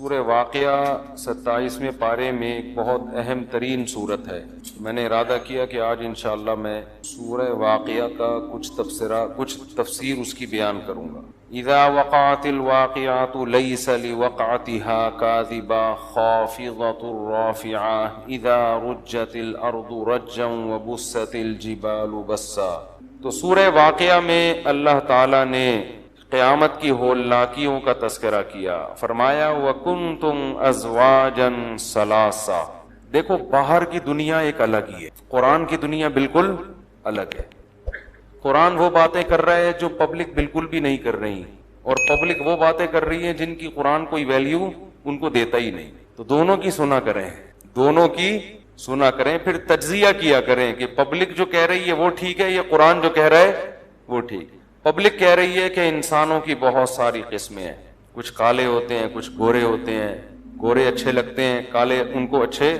سورہ واقعہ 27ویں پارے میں ایک بہت اہم ترین صورت ہے۔ میں نے ارادہ کیا کہ آج انشاءاللہ میں سورہ واقعہ کا کچھ تفسیر اس کی بیان کروں گا۔ اذا وقعت الواقعات لیس لوقعتها کاذبہ خافضۃ رافعہ اذا رجت الارض رجا وبست الجبال بسا۔ تو سورہ واقعہ میں اللہ تعالی نے قیامت کی ہولناکیوں کا تذکرہ کیا، فرمایا وَكُنْتُمْ أَزْوَاجًا ثَلَاثًا۔ دیکھو باہر کی دنیا ایک الگ ہی ہے، قرآن کی دنیا بالکل الگ ہے۔ قرآن وہ باتیں کر رہا ہے جو پبلک بالکل بھی نہیں کر رہی، اور پبلک وہ باتیں کر رہی ہے جن کی قرآن کوئی ویلیو ان کو دیتا ہی نہیں۔ تو دونوں کی سنا کریں، دونوں کی سنا کریں، پھر تجزیہ کیا کریں کہ پبلک جو کہہ رہی ہے وہ ٹھیک ہے یا قرآن جو کہہ رہا ہے وہ ٹھیک ہے۔ پبلک کہہ رہی ہے کہ انسانوں کی بہت ساری قسمیں ہیں، کچھ کالے ہوتے ہیں، کچھ گورے ہوتے ہیں، گورے اچھے لگتے ہیں، کالے ان کو اچھے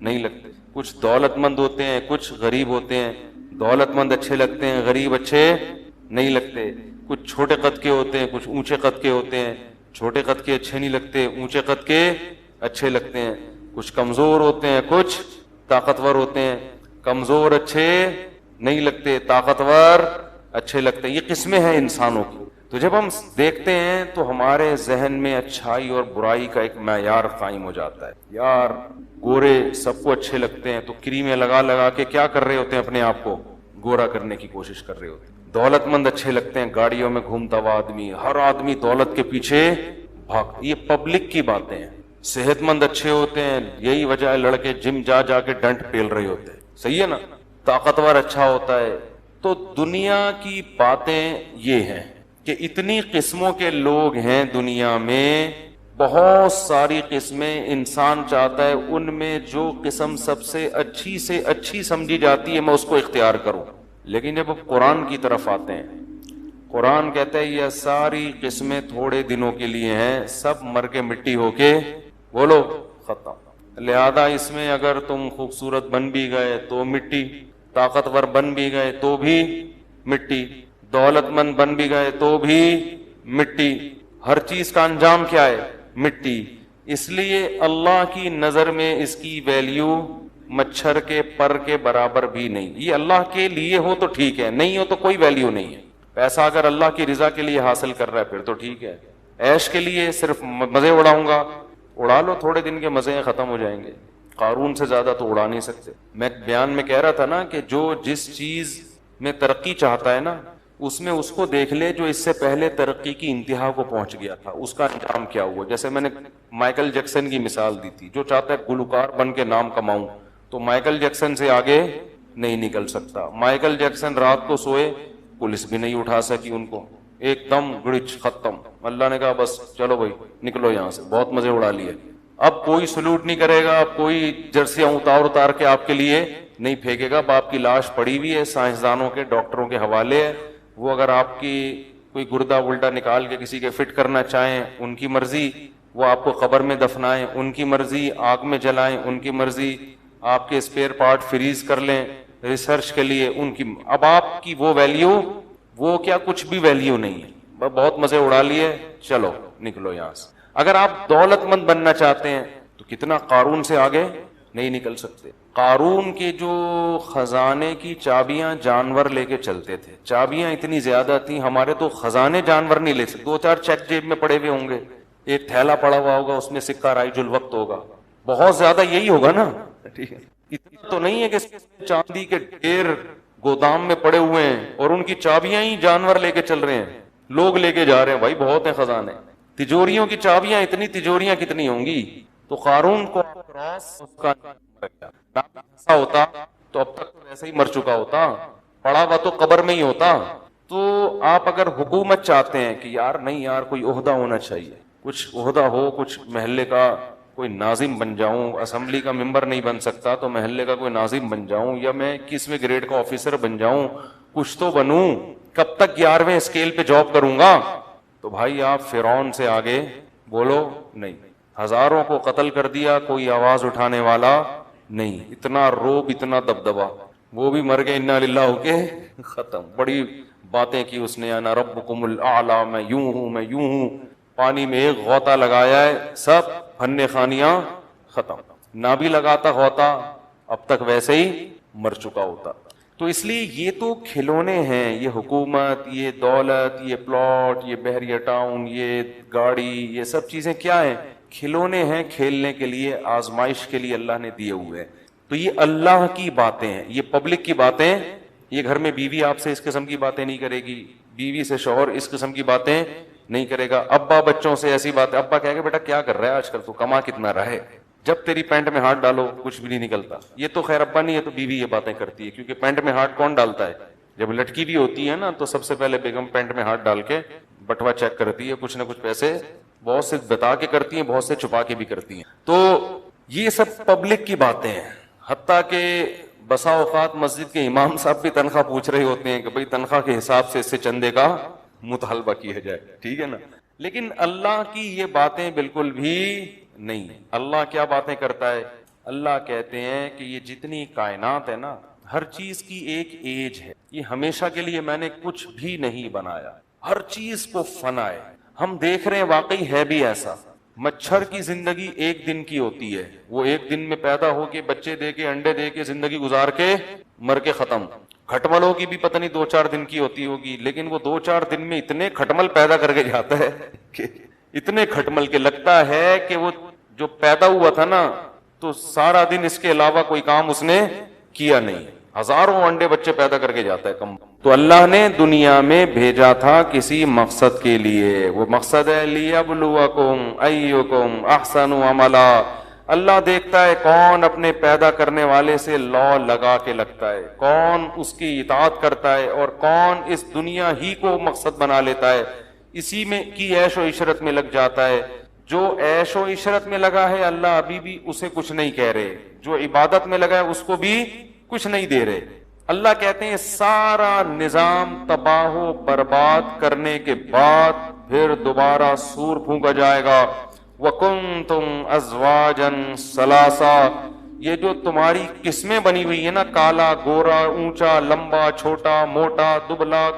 نہیں لگتے، کچھ دولت مند ہوتے ہیں، کچھ غریب ہوتے ہیں، دولت مند اچھے لگتے ہیں، غریب اچھے نہیں لگتے، کچھ چھوٹے قد کے ہوتے ہیں، کچھ اونچے قد کے ہوتے ہیں، چھوٹے قد کے اچھے نہیں لگتے، اونچے قد کے اچھے لگتے ہیں، کچھ کمزور ہوتے ہیں، کچھ طاقتور ہوتے ہیں، کمزور اچھے نہیں لگتے، طاقتور اچھے لگتے ہیں۔ یہ قسمیں ہیں انسانوں کی۔ تو جب ہم دیکھتے ہیں تو ہمارے ذہن میں اچھائی اور برائی کا ایک معیار قائم ہو جاتا ہے۔ یار گورے سب کو اچھے لگتے ہیں تو کریمیں لگا لگا کے کیا کر رہے ہوتے ہیں، اپنے آپ کو گورا کرنے کی کوشش کر رہے ہوتے ہیں۔ دولت مند اچھے لگتے ہیں، گاڑیوں میں گھومتا ہوا آدمی، ہر آدمی دولت کے پیچھے بھاگ، یہ پبلک کی باتیں ہیں۔ صحت مند اچھے ہوتے ہیں، یہی وجہ ہے لڑکے جم جا جا کے ڈنٹ پیل رہے ہوتے ہیں، صحیح ہے نا۔ طاقتور اچھا ہوتا ہے۔ تو دنیا کی باتیں یہ ہیں کہ اتنی قسموں کے لوگ ہیں دنیا میں، بہت ساری قسمیں، انسان چاہتا ہے ان میں جو قسم سب سے اچھی سمجھی جاتی ہے میں اس کو اختیار کروں۔ لیکن جب اب قرآن کی طرف آتے ہیں، قرآن کہتا ہے یہ ساری قسمیں تھوڑے دنوں کے لیے ہیں، سب مر کے مٹی ہو کے بولو ختم۔ لہذا اس میں اگر تم خوبصورت بن بھی گئے تو مٹی، طاقتور بن بھی گئے تو بھی مٹی، دولت مند بن بھی گئے تو بھی مٹی، ہر چیز کا انجام کیا ہے؟ مٹی۔ اس لیے اللہ کی نظر میں اس کی ویلیو مچھر کے پر کے برابر بھی نہیں۔ یہ اللہ کے لیے ہو تو ٹھیک ہے، نہیں ہو تو کوئی ویلیو نہیں ہے۔ پیسہ اگر اللہ کی رضا کے لیے حاصل کر رہا ہے پھر تو ٹھیک ہے، عیش کے لیے صرف مزے اڑاؤں گا، اڑا لو، تھوڑے دن کے مزے ختم ہو جائیں گے، قارون سے زیادہ تو اڑا نہیں سکتے۔ میں بیان میں کہہ رہا تھا نا کہ جو جس چیز میں ترقی چاہتا ہے نا، اس میں اس کو دیکھ لے جو اس سے پہلے ترقی کی انتہا کو پہنچ گیا تھا، اس کا انجام کیا ہوا۔ جیسے میں نے مائیکل جیکسن کی مثال دی تھی، جو چاہتا ہے گلوکار بن کے نام کماؤں تو مائیکل جیکسن سے آگے نہیں نکل سکتا۔ مائیکل جیکسن رات کو سوئے، پولیس بھی نہیں اٹھا سکی ان کو، ایک دم گڑچ ختم۔ اللہ نے کہا بس چلو بھائی نکلو یہاں سے، بہت مزے اڑا لیے، اب کوئی سلوٹ نہیں کرے گا، اب کوئی جرسیاں اتار کے آپ کے لیے نہیں پھینکے گا۔ اب آپ کی لاش پڑی ہوئی ہے، سائنسدانوں کے ڈاکٹروں کے حوالے ہے، وہ اگر آپ کی کوئی گردہ الٹا نکال کے کسی کے فٹ کرنا چاہیں ان کی مرضی، وہ آپ کو قبر میں دفنائیں ان کی مرضی، آگ میں جلائیں ان کی مرضی، آپ کے اسپیئر پارٹ فریز کر لیں ریسرچ کے لیے ان کی۔ اب آپ کی وہ ویلیو، وہ کیا کچھ بھی ویلیو نہیں ہے، بہت مزے اڑا لیے، چلو نکلو یہاں سے۔ اگر آپ دولت مند بننا چاہتے ہیں تو کتنا قارون سے آگے نہیں نکل سکتے۔ قارون کے جو خزانے کی چابیاں جانور لے کے چلتے تھے، چابیاں اتنی زیادہ تھیں، ہمارے تو خزانے جانور نہیں لے سکتے، 2-4 چیک جیب میں پڑے ہوئے ہوں گے، ایک تھیلا پڑا ہوا ہوگا اس میں سکہ رائج الوقت ہوگا، بہت زیادہ یہی ہوگا نا، ٹھیک ہے۔ اتنا تو نہیں ہے کہ چاندی کے ڈھیر گودام میں پڑے ہوئے ہیں اور ان کی چابیاں ہی جانور لے کے چل رہے ہیں، لوگ لے کے جا رہے ہیں، بھائی بہت ہیں خزانے، تجوریوں کی چابیاں اتنی، تجوریاں کتنی ہوں گی۔ تو قارون کو ایسا ہوتا تو اب تک تو ایسے ہی مر چکا ہوتا، پڑا ہوا تو قبر میں ہی ہوتا۔ تو آپ اگر حکومت چاہتے ہیں کہ یار نہیں یار کوئی عہدہ ہونا چاہیے، کچھ عہدہ ہو، کچھ محلے کا کوئی ناظم بن جاؤں، اسمبلی کا ممبر نہیں بن سکتا تو محلے کا کوئی ناظم بن جاؤں، یا میں 21ویں گریڈ کا آفیسر بن جاؤں، کچھ تو بنوں، کب تک 11ویں اسکیل پہ جاب کروں گا؟ تو بھائی آپ فرعون سے آگے بولو نہیں، ہزاروں کو قتل کر دیا، کوئی آواز اٹھانے والا نہیں، اتنا روب، اتنا دبدبا، وہ بھی مر گئے انا للہ ہو کے ختم۔ بڑی باتیں کی اس نے، انا ربکم الاعلی، میں یوں ہوں، میں یوں ہوں، پانی میں ایک غوطہ لگایا ہے، سب پھنے خانیاں ختم. نہ بھی لگاتا ہوتا اب تک ویسے ہی مر چکا ہوتا. تو اس لیے یہ تو کھلونے ہیں, یہ حکومت, یہ دولت, یہ پلاٹ, یہ بحریہ ٹاؤن, یہ گاڑی, یہ سب چیزیں کیا ہیں؟ کھلونے ہیں, کھیلنے کے لیے, آزمائش کے لیے اللہ نے دیے ہوئے ہیں. تو یہ اللہ کی باتیں ہیں, یہ پبلک کی باتیں. یہ گھر میں بیوی آپ سے اس قسم کی باتیں نہیں کرے گی, بیوی سے شوہر اس قسم کی باتیں نہیں کرے گا, ابا بچوں سے ایسی باتیں. ابا کہے گا بیٹا کیا کر رہا ہے آج کل, تو کما کتنا رہا ہے, جب تیری پینٹ میں ہاتھ ڈالو کچھ بھی نہیں نکلتا. یہ تو خیر ابا نہیں ہے, تو بیوی یہ باتیں کرتی ہے, کیونکہ پینٹ میں ہاتھ کون ڈالتا ہے؟ جب لٹکی بھی ہوتی ہے نا تو سب سے پہلے بیگم پینٹ میں ہاتھ ڈال کے بٹوا چیک کرتی ہے, کچھ نہ کچھ پیسے بہت سے بتا کے کرتی ہیں, بہت سے چھپا کے بھی کرتی ہیں. تو یہ سب پبلک کی باتیں ہیں. حتیٰ کہ بسا اوقات مسجد کے امام صاحب بھی تنخواہ پوچھ رہے ہوتے ہیں کہ بھئی تنخواہ کے حساب سے اس سے چندے کا مطالبہ کیا جائے, ٹھیک ہے نا. لیکن اللہ کی یہ باتیں بالکل بھی نہیں. اللہ کیا باتیں کرتا ہے؟ اللہ کہتے ہیں کہ یہ جتنی کائنات ہے نا, ہر چیز کی ایک ایج ہے. یہ ہمیشہ کے لیے میں نے کچھ بھی نہیں بنایا, ہر چیز کو فنا ہے. ہم دیکھ رہے ہیں واقعی ہے بھی ایسا. مچھر کی زندگی ایک دن کی ہوتی ہے, وہ ایک دن میں پیدا ہو کے بچے دے کے انڈے دے کے زندگی گزار کے مر کے ختم. کھٹملوں کی بھی پتہ نہیں 2-4 دن کی ہوتی ہوگی, لیکن وہ 2-4 دن میں اتنے کھٹمل پیدا کر کے جاتا ہے کہ اتنے کھٹمل کے لگتا ہے کہ وہ جو پیدا ہوا تھا نا تو سارا دن اس کے علاوہ کوئی کام اس نے کیا نہیں. ہزاروں انڈے بچے پیدا کر کے جاتا ہے کم. تو اللہ نے دنیا میں بھیجا تھا کسی مقصد کے لیے, وہ مقصد ہے لیبلوکم ایکم احسن عملا. اللہ دیکھتا ہے کون اپنے پیدا کرنے والے سے لو لگا کے لگتا ہے, کون اس کی اطاعت کرتا ہے, اور کون اس دنیا ہی کو مقصد بنا لیتا ہے, اسی میں کی عیش و عشرت میں لگ جاتا ہے. جو عیش و عشرت میں لگا ہے اللہ ابھی بھی اسے کچھ نہیں کہہ رہے, جو عبادت میں لگا ہے اس کو بھی کچھ نہیں دے رہے. اللہ کہتے ہیں سارا نظام تباہ و برباد کرنے کے بعد پھر دوبارہ سور پھونکا جائے گا. وَكُنْتُمْ أَزْوَاجًا ثَلَاثًا. یہ جو تمہاری قسمیں بنی ہوئی ہیں نا, کالا گورا اونچا لمبا چھوٹا موٹا دبلا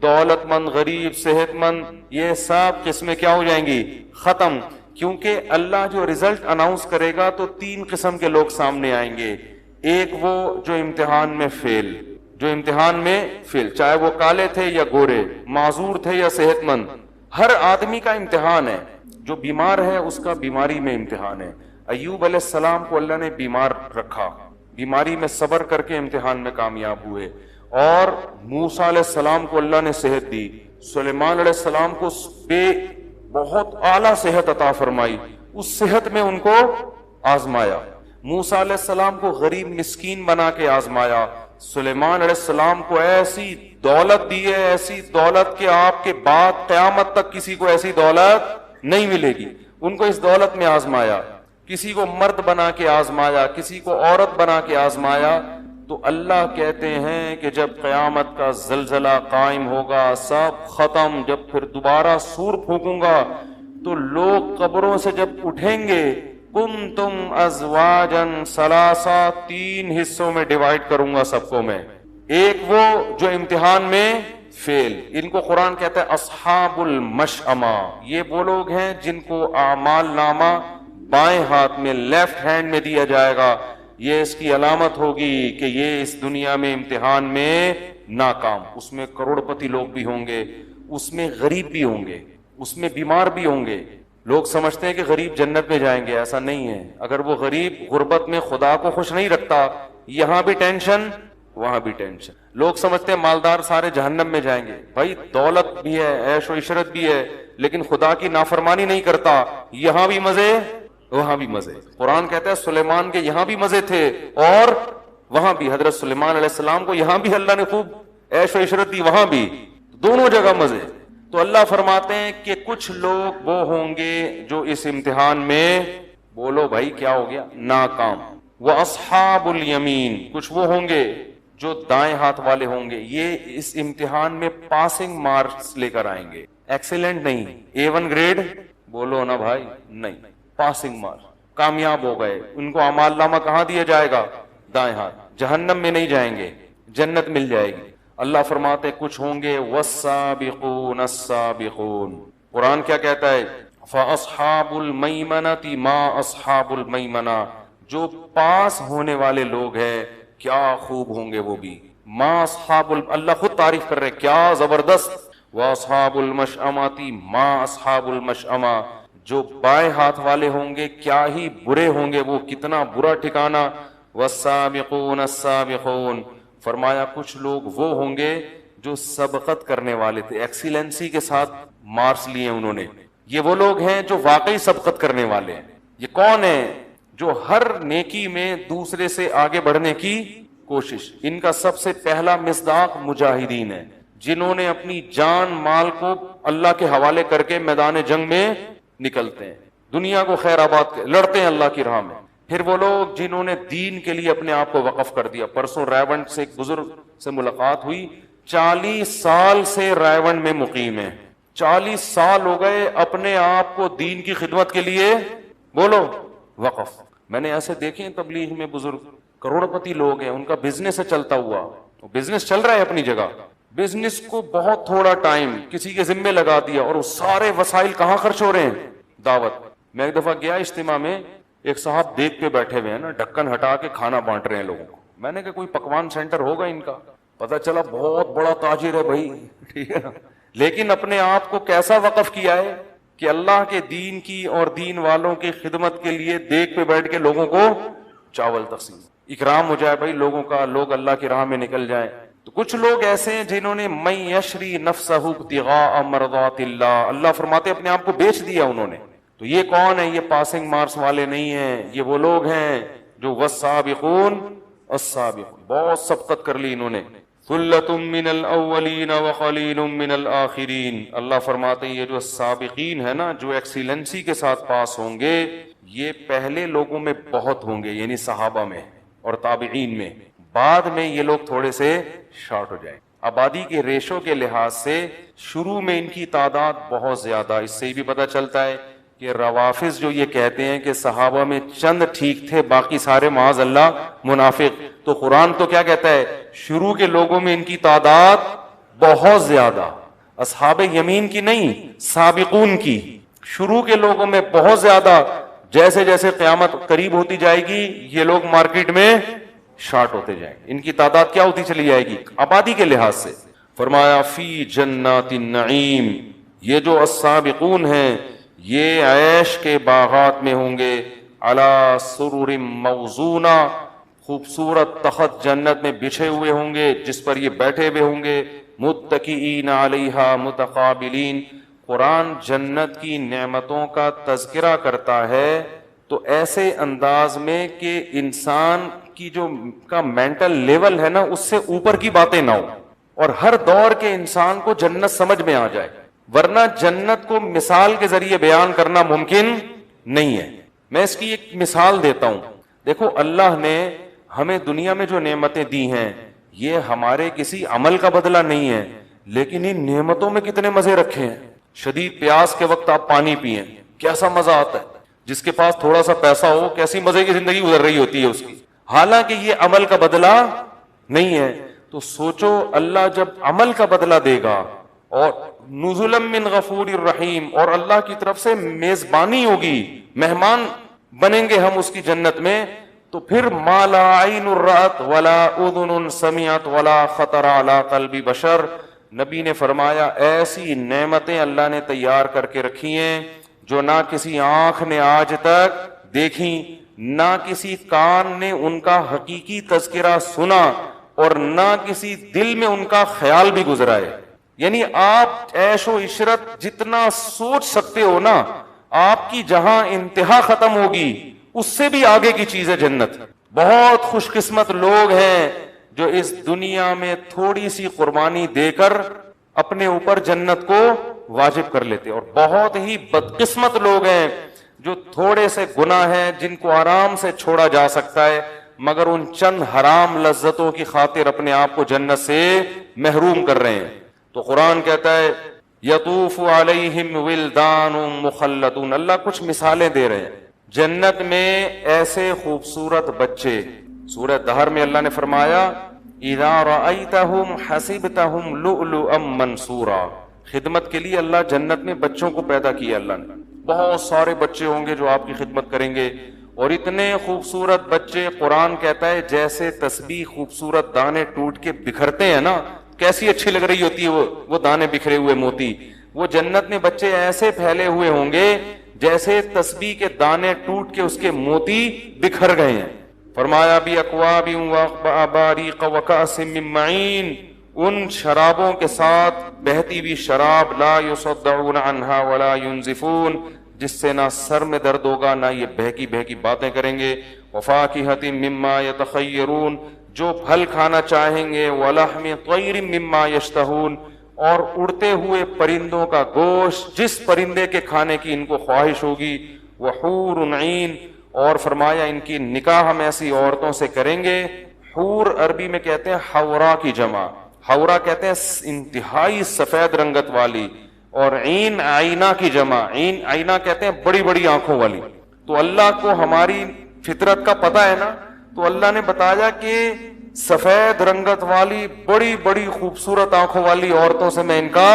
دولت مند غریب صحت مند, یہ سب قسمیں کیا ہو جائیں گی؟ ختم. کیونکہ اللہ جو رزلٹ اناؤنس کرے گا تو 3 قسم کے لوگ سامنے آئیں گے. ایک وہ جو امتحان میں فیل, جو امتحان میں فیل, چاہے وہ کالے تھے یا گورے, معذور تھے یا صحت مند, ہر آدمی کا امتحان ہے. جو بیمار ہے اس کا بیماری میں امتحان ہے. ایوب علیہ السلام کو اللہ نے بیمار رکھا, بیماری میں صبر کر کے امتحان میں کامیاب ہوئے. اور موسیٰ علیہ السلام کو اللہ نے صحت دی, سلیمان علیہ السلام کو بہت اعلیٰ صحت عطا فرمائی, اس صحت میں ان کو آزمایا. موسیٰ علیہ السلام کو غریب مسکین بنا کے آزمایا. سلیمان علیہ السلام کو ایسی دولت دی ہے, ایسی دولت کہ آپ کے بعد قیامت تک کسی کو ایسی دولت نہیں ملے گی. ان کو اس دولت میں آزمایا, کسی کو مرد بنا کے آزمایا, کسی کو عورت بنا کے آزمایا. تو اللہ کہتے ہیں کہ جب قیامت کا زلزلہ قائم ہوگا, سب ختم, جب پھر دوبارہ سور پھونکوں گا تو لوگ قبروں سے جب اٹھیں گے, کنتم ازواجا ثلاثا, 3 حصوں میں ڈیوائیڈ کروں گا سب کو میں. ایک وہ جو امتحان میں فیل, ان کو قرآن کہتا ہے اصحاب المشأمہ. یہ وہ لوگ ہیں جن کو اعمال نامہ بائیں ہاتھ میں لیفٹ ہینڈ میں دیا جائے گا. یہ اس کی علامت ہوگی کہ یہ اس دنیا میں امتحان میں ناکام. اس میں کروڑ پتی لوگ بھی ہوں گے, اس میں غریب بھی ہوں گے, اس میں بیمار بھی ہوں گے. لوگ سمجھتے ہیں کہ غریب جنت میں جائیں گے, ایسا نہیں ہے. اگر وہ غریب غربت میں خدا کو خوش نہیں رکھتا, یہاں بھی ٹینشن وہاں بھی ٹینشن. لوگ سمجھتے ہیں مالدار سارے جہنم میں جائیں گے. بھائی دولت بھی ہے, عیش و عشرت بھی ہے, لیکن خدا کی نافرمانی نہیں کرتا, یہاں بھی مزے وہاں بھی مزے. قرآن کہتا ہے سلیمان کے یہاں بھی مزے تھے اور وہاں بھی. حضرت سلیمان علیہ السلام کو یہاں بھی اللہ نے خوب عیش و عشرت دی, وہاں بھی, دونوں جگہ مزے. تو اللہ فرماتے ہیں کہ کچھ لوگ وہ ہوں گے جو اس امتحان میں, بولو بھائی کیا ہو گیا, ناکام. وَأَصْحَابُ الْيَمِينَ, کچھ وہ ہوں گے جو دائیں ہاتھ والے ہوں گے. یہ اس امتحان میں پاسنگ مارکس لے کر آئیں گے, ایکسیلنٹ نہیں, A1 گریڈ, بولو نا بھائی, نہیں, پاسنگ مارک, کامیاب ہو گئے. ان کو اعمال نامہ کہاں دیا جائے گا؟ دائیں ہاتھ. جہنم میں نہیں جائیں گے, جنت مل جائے گی. اللہ فرماتے کچھ ہوں گے والسابقون السابقون. قرآن کیا کہتا ہے؟ فَأَصْحَابُ الْمَيْمَنَةِ مَا أَصْحَابُ الْمَيْمَنَةِ، جو پاس ہونے والے لوگ ہیں کیا خوب ہوں گے وہ بھی. ما اصحاب اللہ خود تعریف کر رہے کیا زبردست. وَأَصْحَابُ الْمَشْأَمَةِ مَا أَصْحَابُ الْمَشْأَمَةِ، جو بائیں ہاتھ والے ہوں گے کیا ہی برے ہوں گے وہ، کتنا برا ٹھکانہ. وَالسَّابِقُونَ السَّابِقُونَ، فرمایا کچھ لوگ وہ ہوں گے جو سبقت کرنے والے تھے، ایکسیلنسی کے ساتھ مارکس لیے انہوں نے. یہ وہ لوگ ہیں جو واقعی سبقت کرنے والے ہیں. یہ کون ہیں؟ جو ہر نیکی میں دوسرے سے آگے بڑھنے کی کوشش. ان کا سب سے پہلا مصداق مجاہدین ہے، جنہوں نے اپنی جان مال کو اللہ کے حوالے کر کے میدان جنگ میں نکلتے ہیں، دنیا کو خیر آباد لڑتے ہیں اللہ کی راہ میں. پھر وہ لوگ جنہوں نے دین کے لیے اپنے آپ کو وقف کر دیا. پرسوں رائیونڈ سے ایک بزرگ سے ملاقات ہوئی، 40 سال سے رائیونڈ میں مقیم ہے. 40 سال ہو گئے اپنے آپ کو دین کی خدمت کے لیے بولو وقف. میں نے ایسے دیکھے ہیں تبلیغ میں بزرگ کروڑپتی لوگ ہیں، ان کا بزنس ہے چلتا ہوا، بزنس چل رہا ہے اپنی جگہ، بزنس کو بہت تھوڑا ٹائم کسی کے ذمے لگا دیا اور وہ سارے وسائل کہاں خرچ ہو رہے ہیں؟ دعوت. میں ایک دفعہ گیا اجتماع میں، ایک صاحب دیکھ کے بیٹھے ہوئے ہیں نا، ڈھکن ہٹا کے کھانا بانٹ رہے ہیں لوگوں کو. میں نے کہا کوئی پکوان سینٹر ہوگا ان کا. پتا چلا بہت بڑا تاجر ہے بھائی، ٹھیک ہے نا، لیکن اپنے آپ کو کیسا وقف کیا ہے کہ اللہ کے دین کی اور دین والوں کی خدمت کے لیے دیکھ پہ بیٹھ کے لوگوں کو چاول تقسیم اکرام ہو جائے بھائی لوگوں کا، لوگ اللہ کی راہ میں نکل جائیں. تو کچھ لوگ ایسے ہیں جنہوں نے من یشری نفسہ ابتغاء مرضات اللہ، اللہ فرماتے اپنے آپ کو بیچ دیا انہوں نے. تو یہ کون ہے؟ یہ پاسنگ مارکس والے نہیں ہیں، یہ وہ لوگ ہیں جو والسابقون السابقون، بہت سبقت کر لی انہوں نے. ثلۃ من الاولین وقلیل من الآخرین، اللہ فرماتے ہیں یہ جو سابقین ہے نا، جو ایکسیلنسی کے ساتھ پاس ہوں گے، یہ پہلے لوگوں میں بہت ہوں گے، یعنی صحابہ میں اور تابعین میں. بعد میں یہ لوگ تھوڑے سے شارٹ ہو جائیں. آبادی کے ریشو کے لحاظ سے شروع میں ان کی تعداد بہت زیادہ. اس سے بھی پتہ چلتا ہے کہ روافض جو یہ کہتے ہیں کہ صحابہ میں چند ٹھیک تھے باقی سارے معاذ اللہ منافق، تو قرآن تو کیا کہتا ہے؟ شروع کے لوگوں میں ان کی تعداد بہت زیادہ، اصحاب یمین کی نہیں، سابقون کی. شروع کے لوگوں میں بہت زیادہ، جیسے جیسے قیامت قریب ہوتی جائے گی یہ لوگ مارکیٹ میں شارٹ ہوتے جائیں گے، ان کی تعداد کیا ہوتی چلی جائے گی آبادی کے لحاظ سے. فرمایا فی جنات النعیم، یہ جو السابقون ہیں یہ عیش کے باغات میں ہوں گے. علی سرر موضونہ، خوبصورت تخت جنت میں بچھے ہوئے ہوں گے جس پر یہ بیٹھے ہوئے ہوں گے. متکئین علیہا متقابلین، قرآن جنت کی نعمتوں کا تذکرہ کرتا ہے تو ایسے انداز میں کہ انسان کی جو کا مینٹل لیول ہے نا اس سے اوپر کی باتیں نہ ہو اور ہر دور کے انسان کو جنت سمجھ میں آ جائے، ورنہ جنت کو مثال کے ذریعے بیان کرنا ممکن نہیں ہے. میں اس کی ایک مثال دیتا ہوں. دیکھو اللہ نے ہمیں دنیا میں جو نعمتیں دی ہیں یہ ہمارے کسی عمل کا بدلہ نہیں ہے، لیکن ان نعمتوں میں کتنے مزے رکھے ہیں. شدید پیاس کے وقت آپ پانی پئیں کیسا مزہ آتا ہے، جس کے پاس تھوڑا سا پیسہ ہو کیسی مزے کی زندگی گزر رہی ہوتی ہے اس کی، حالانکہ یہ عمل کا بدلہ نہیں ہے. تو سوچو اللہ جب عمل کا بدلہ دے گا اور نزلا من غفور الرحیم، اور اللہ کی طرف سے میزبانی ہوگی، مہمان بنیں گے ہم اس کی جنت میں، تو پھر ما لا عین رأت ولا اذن سمعت ولا خطر علی قلب بشر. نبی نے فرمایا ایسی نعمتیں اللہ نے تیار کر کے رکھی ہیں جو نہ کسی آنکھ نے آج تک دیکھی، نہ کسی کان نے ان کا حقیقی تذکرہ سنا، اور نہ کسی دل میں ان کا خیال بھی گزرا ہے. یعنی آپ عیش و عشرت جتنا سوچ سکتے ہو نا، آپ کی جہاں انتہا ختم ہوگی اس سے بھی آگے کی چیز ہے جنت. بہت خوش قسمت لوگ ہیں جو اس دنیا میں تھوڑی سی قربانی دے کر اپنے اوپر جنت کو واجب کر لیتے، اور بہت ہی بدقسمت لوگ ہیں جو تھوڑے سے گناہ ہیں جن کو آرام سے چھوڑا جا سکتا ہے، مگر ان چند حرام لذتوں کی خاطر اپنے آپ کو جنت سے محروم کر رہے ہیں. تو قرآن کہتا ہے یطوف علیہم ولدان مخلدون. اللہ کچھ مثالیں دے رہے ہیں جنت میں ایسے خوبصورت بچے. سورہ دہر میں اللہ نے فرمایا اذا رأیتہم حسبتہم لؤلؤا منثورا. خدمت کے لیے اللہ جنت میں بچوں کو پیدا کیا اللہ نے. بہت سارے بچے ہوں گے جو آپ کی خدمت کریں گے، اور اتنے خوبصورت بچے، قرآن کہتا ہے جیسے تسبیح خوبصورت دانے ٹوٹ کے بکھرتے ہیں نا، کیسی اچھی لگ رہی ہوتی ہے وہ دانے بکھرے ہوئے موتی، وہ جنت میں بچے ایسے پھیلے ہوئے ہوں گے جیسے تسبیح کے دانے ٹوٹ کے اس کے موتی بکھر گئے ہیں۔ فرمایا بھی اکواب واباریق وکأس من معین، ان شرابوں کے ساتھ بہتی ہوئی شراب، لا یصدعون عنہا ولا ینزفون، جس سے نہ سر میں درد ہوگا نہ یہ بہکی بہکی باتیں کریں گے، وفاکہۃ مما یتخیرون، جو پھل کھانا چاہیں گے، ولحم طیر مما یشتہون، اور اڑتے ہوئے پرندوں کا گوشت، جس پرندے کے کھانے کی ان کو خواہش ہوگی، وحور عین، اور فرمایا ان کی نکاح ہم ایسی عورتوں سے کریں گے۔ حور عربی میں کہتے ہیں حورا کی جمع، حورا کہتے ہیں انتہائی سفید رنگت والی، اور عین آئینہ کی جمع، عین آئینہ کہتے ہیں بڑی بڑی آنکھوں والی۔ تو اللہ کو ہماری فطرت کا پتہ ہے نا، تو اللہ نے بتایا کہ سفید رنگت والی بڑی بڑی خوبصورت آنکھوں والی عورتوں سے میں ان کا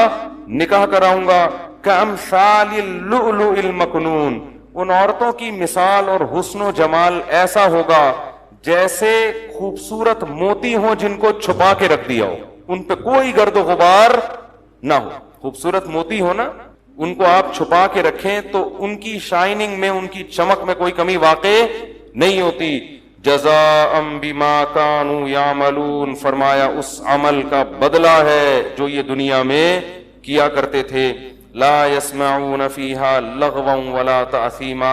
نکاح کراؤں گا، کامثال اللؤلؤ المکنون، ان عورتوں کی مثال اور حسن و جمال ایسا ہوگا جیسے خوبصورت موتی ہوں جن کو چھپا کے رکھ دیا ہو، ان پہ کوئی گرد و غبار نہ ہو۔ خوبصورت موتی ہو نا، ان کو آپ چھپا کے رکھیں تو ان کی شائننگ میں، ان کی چمک میں کوئی کمی واقع نہیں ہوتی۔ جزاء بما كانوا يعملون، فرمایا اس عمل کا بدلہ ہے جو یہ دنیا میں کیا کرتے تھے۔ لا يسمعون فيها لغوا ولا تأثیما،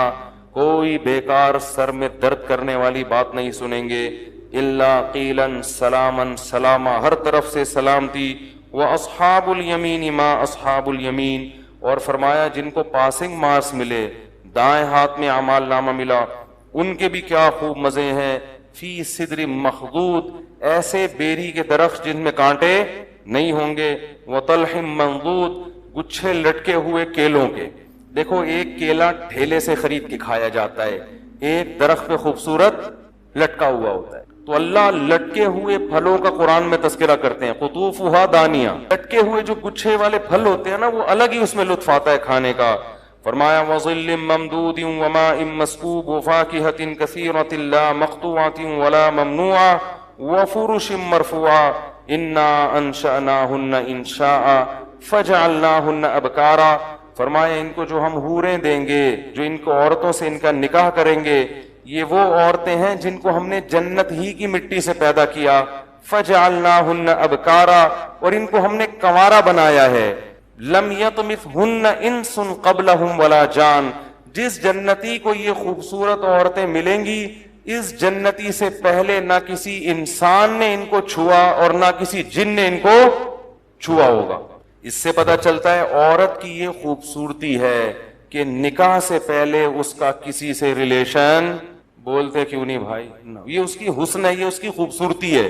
کوئی بیکار سر میں درد کرنے والی بات نہیں سنیں گے، الا قیلا سلاما سلاما، ہر طرف سے سلامتی۔ واصحاب الیمین ما اصحاب الیمین، اور فرمایا جن کو پاسنگ مارکس ملے، دائیں ہاتھ میں اعمال نامہ ملا، ان کے بھی کیا خوب مزے ہیں۔ فی صدر مخضود، ایسے بیری کے درخت جن میں کانٹے نہیں ہوں گے، وطلح منضود، گچھے لٹکے ہوئے کیلوں کے۔ دیکھو ایک کیلا ٹھیلے سے خرید کے کھایا جاتا ہے، ایک درخت پہ خوبصورت لٹکا ہوا ہوتا ہے۔ تو اللہ لٹکے ہوئے پھلوں کا قرآن میں تذکرہ کرتے ہیں، قطوفھا دانیہ، لٹکے ہوئے جو گچھے والے پھل ہوتے ہیں نا، وہ الگ ہی اس میں لطف آتا ہے کھانے کا۔ فرمایا وظل ممدود وماء مسکوب وفاکہۃ کثیرۃ لا مقطوعۃ ولا ممنوعۃ وفرش مرفوعۃ انا انشأناہن انشاء فجعلناہن ابکارا۔ فرمایا ان کو جو ہم حوریں دیں گے، جو ان کو عورتوں سے ان کا نکاح کریں گے، یہ وہ عورتیں ہیں جن کو ہم نے جنت ہی کی مٹی سے پیدا کیا، فجعلناہن ابکارا، اور ان کو ہم نے کنوارا بنایا ہے۔ لم یطمثہن انس قبلہم ولا جان، جس جنتی کو یہ خوبصورت عورتیں ملیں گی، اس جنتی سے پہلے نہ کسی انسان نے ان کو چھوا اور نہ کسی جن نے ان کو چھوا ہوگا۔ اس سے پتہ چلتا ہے عورت کی یہ خوبصورتی ہے کہ نکاح سے پہلے اس کا کسی سے ریلیشن، بولتے کیوں نہیں بھائی، یہ اس کی حسن ہے، یہ اس کی خوبصورتی ہے۔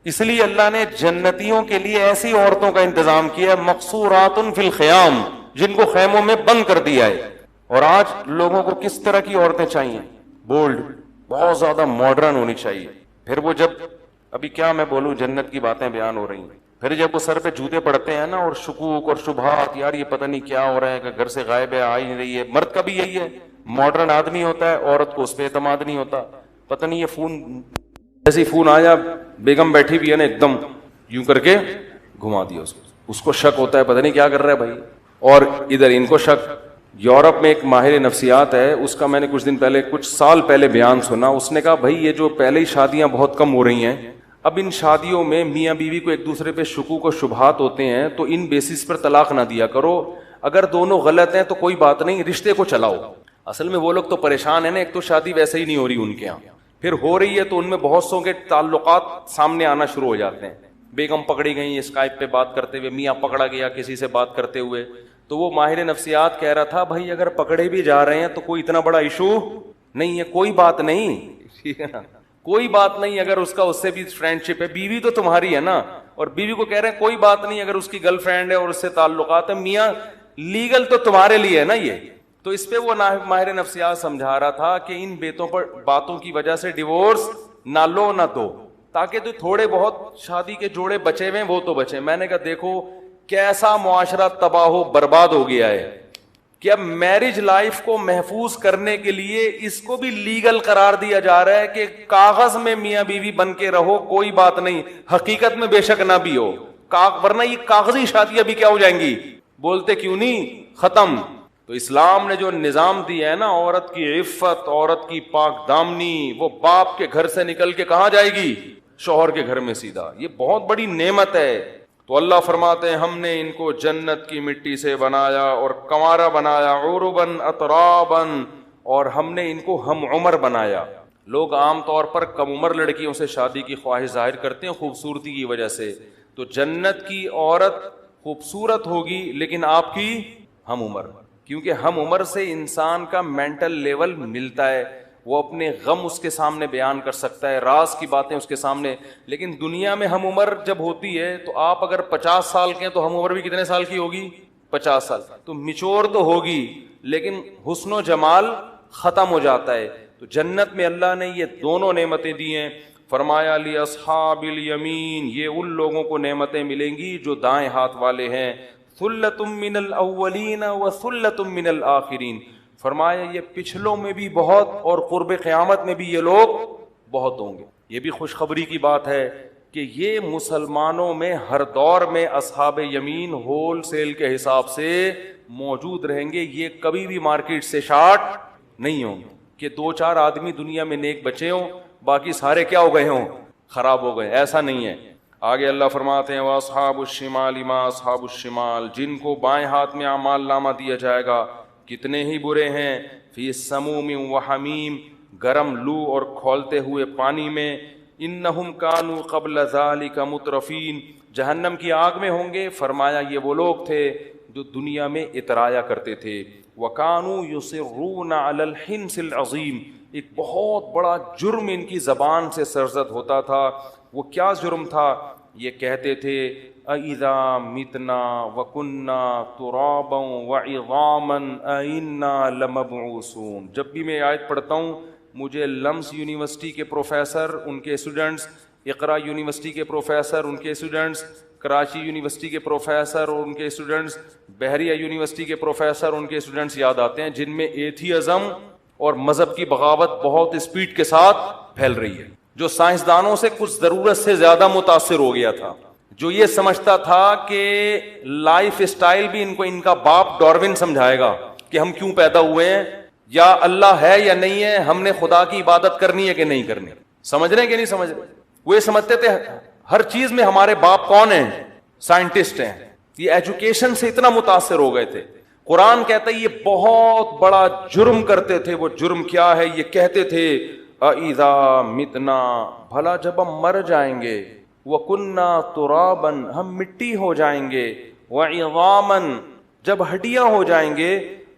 اس لیے اللہ نے جنتیوں کے لیے ایسی عورتوں کا انتظام کیا، مقصورات فی الخیام، جن کو خیموں میں بند کر دیا ہے۔ اور آج لوگوں کو کس طرح کی عورتیں چاہیے؟ بولڈ، بہت زیادہ ماڈرن ہونی چاہیے۔ پھر وہ جب، ابھی کیا میں بولوں، جنت کی باتیں بیان ہو رہی ہیں، پھر جب وہ سر پہ جوتے پڑتے ہیں نا، اور شکوک اور شبہات، یار یہ پتہ نہیں کیا ہو رہا ہے، کہ گھر سے غائب ہے، آ ہی نہیں رہی ہے۔ مرد کا بھی یہی ہے، ماڈرن آدمی ہوتا ہے، عورت کو اس پہ اعتماد نہیں ہوتا، پتہ نہیں یہ فون، جیسے فون آیا، بیگم بیٹھی بھی ہے نا، ایک دم یوں کر کے گھما دیا اس کو شک ہوتا ہے، پتہ نہیں کیا کر رہا ہے بھائی۔ اور ادھر ان کو شک۔ یورپ میں ایک ماہر نفسیات ہے، اس کا میں نے کچھ دن پہلے، کچھ سال پہلے بیان سنا۔ اس نے کہا بھائی یہ جو پہلے ہی شادیاں بہت کم ہو رہی ہیں، اب ان شادیوں میں میاں بیوی کو ایک دوسرے پہ شکوک و شبہات ہوتے ہیں، تو ان بیسس پر طلاق نہ دیا کرو۔ اگر دونوں غلط ہیں تو کوئی بات نہیں، رشتے کو چلاؤ۔ اصل میں وہ لوگ تو پریشان ہیں نا، ایک تو شادی ویسے ہی نہیں ہو رہی ان کے یہاں، پھر ہو رہی ہے تو ان میں بہت سو کے تعلقات سامنے آنا شروع ہو جاتے ہیں۔ بیگم پکڑی گئی اسکائپ پہ بات کرتے ہوئے، میاں پکڑا گیا کسی سے بات کرتے ہوئے۔ تو وہ ماہر نفسیات کہہ رہا تھا بھائی اگر پکڑے بھی جا رہے ہیں تو کوئی اتنا بڑا ایشو نہیں ہے، کوئی بات نہیں، ٹھیک ہے نا، کوئی بات نہیں۔ اگر اس کا اس سے بھی فرینڈ شپ ہے، بیوی تو تمہاری ہے نا، اور بیوی کو کہہ رہے ہیں کوئی بات نہیں اگر اس کی گرل فرینڈ ہے اور اس سے تعلقات ہے، میاں لیگل تو تمہارے لیے ہے نا یہ۔ تو اس پہ وہ ماہر نفسیات سمجھا رہا تھا کہ ان باتوں کی وجہ سے ڈیورس نہ لو نہ دو، تاکہ تو تھوڑے بہت شادی کے جوڑے بچے ہوئے وہ تو بچے۔ میں نے کہا دیکھو کیسا معاشرہ تباہ و برباد ہو گیا ہے کہ اب میرج لائف کو محفوظ کرنے کے لیے اس کو بھی لیگل قرار دیا جا رہا ہے کہ کاغذ میں میاں بیوی بن کے رہو کوئی بات نہیں، حقیقت میں بے شک نہ بھی ہو، ورنہ یہ کاغذی شادیاں بھی کیا ہو جائیں گی، بولتے کیوں نہیں، ختم۔ تو اسلام نے جو نظام دیا ہے نا، عورت کی عفت، عورت کی پاک دامنی، وہ باپ کے گھر سے نکل کے کہاں جائے گی؟ شوہر کے گھر میں سیدھا۔ یہ بہت بڑی نعمت ہے۔ تو اللہ فرماتے ہیں ہم نے ان کو جنت کی مٹی سے بنایا اور کنوارا بنایا، عرباً اتراباً، اور ہم نے ان کو ہم عمر بنایا۔ لوگ عام طور پر کم عمر لڑکیوں سے شادی کی خواہش ظاہر کرتے ہیں خوبصورتی کی وجہ سے، تو جنت کی عورت خوبصورت ہوگی لیکن آپ کی ہم عمر، کیونکہ ہم عمر سے انسان کا مینٹل لیول ملتا ہے، وہ اپنے غم اس کے سامنے بیان کر سکتا ہے، راز کی باتیں اس کے سامنے۔ لیکن دنیا میں ہم عمر جب ہوتی ہے تو آپ اگر 50 سال کے ہیں تو ہم عمر بھی کتنے سال کی ہوگی؟ 50 سال۔ تو میچور تو ہوگی لیکن حسن و جمال ختم ہو جاتا ہے۔ تو جنت میں اللہ نے یہ دونوں نعمتیں دی ہیں۔ فرمایا لاصحاب الیمین، یہ ان لوگوں کو نعمتیں ملیں گی جو دائیں ہاتھ والے ہیں، ثلۃ من الاولین وثلۃ من الآخرین۔ فرمایا یہ پچھلوں میں بھی بہت اور قرب قیامت میں بھی یہ لوگ بہت ہوں گے۔ یہ بھی خوشخبری کی بات ہے کہ یہ مسلمانوں میں ہر دور میں اصحاب یمین ہول سیل کے حساب سے موجود رہیں گے، یہ کبھی بھی مارکیٹ سے شارٹ نہیں ہوں گے کہ 2-4 آدمی دنیا میں نیک بچے ہوں باقی سارے کیا ہو گئے ہوں؟ خراب ہو گئے، ایسا نہیں ہے۔ آگے اللہ فرماتے ہیں وَأَصْحَابُ الشِّمَالِ مَا أَصْحَابُ الشِّمَالِ، جن کو بائیں ہاتھ میں اعمال نامہ دیا جائے گا کتنے ہی برے ہیں، فی سموم وحمیم، گرم لو اور کھولتے ہوئے پانی میں، انہم کانوا قبل ذالک مترفین، جہنم کی آگ میں ہوں گے۔ فرمایا یہ وہ لوگ تھے جو دنیا میں اترایا کرتے تھے، وکانوا یصرون علی الحنث العظیم، ایک بہت بڑا جرم ان کی زبان سے سرزد ہوتا تھا۔ وہ کیا جرم تھا؟ یہ کہتے تھے اَإِذَا مِتْنَا وَكُنَّا تُرَابًا وَعِظَامًا أَإِنَّا لَمَبْعُوثُونَ۔ جب بھی میں آیت پڑھتا ہوں مجھے لمس یونیورسٹی کے پروفیسر، ان کے اسٹوڈنٹس، اقرا یونیورسٹی کے پروفیسر، ان کے اسٹوڈنٹس، کراچی یونیورسٹی کے پروفیسر اور ان کے اسٹوڈنٹس، بحریہ یونیورسٹی کے پروفیسر، ان کے اسٹوڈنٹس یاد آتے ہیں جن میں ایتھیزم اور مذہب کی بغاوت بہت اسپیڈ کے ساتھ پھیل رہی ہے، جو سائنسدانوں سے کچھ ضرورت سے زیادہ متاثر ہو گیا تھا، جو یہ سمجھتا تھا کہ لائف اسٹائل بھی ان کو ان کا باپ ڈارون سمجھائے گا کہ ہم کیوں پیدا ہوئے ہیں، یا اللہ ہے یا نہیں ہے، ہم نے خدا کی عبادت کرنی ہے کہ نہیں کرنی، سمجھ رہے ہیں کہ نہیں سمجھ رہے؟ وہ یہ سمجھتے تھے ہر چیز میں ہمارے باپ کون ہیں؟ سائنٹسٹ ہیں۔ یہ ایجوکیشن سے اتنا متاثر ہو گئے تھے۔ قرآن کہتا ہے یہ بہت بڑا جرم کرتے تھے۔ وہ جرم کیا ہے؟ یہ کہتے تھے اِذَا مِتْنَا، بھلا جب ہم مر جائیں گے، وَكُنَّا تُرَابًا، ہم مٹی ہو جائیں گے، وَعِظَامًا، جب ہڈیاں ہو جائیں گے،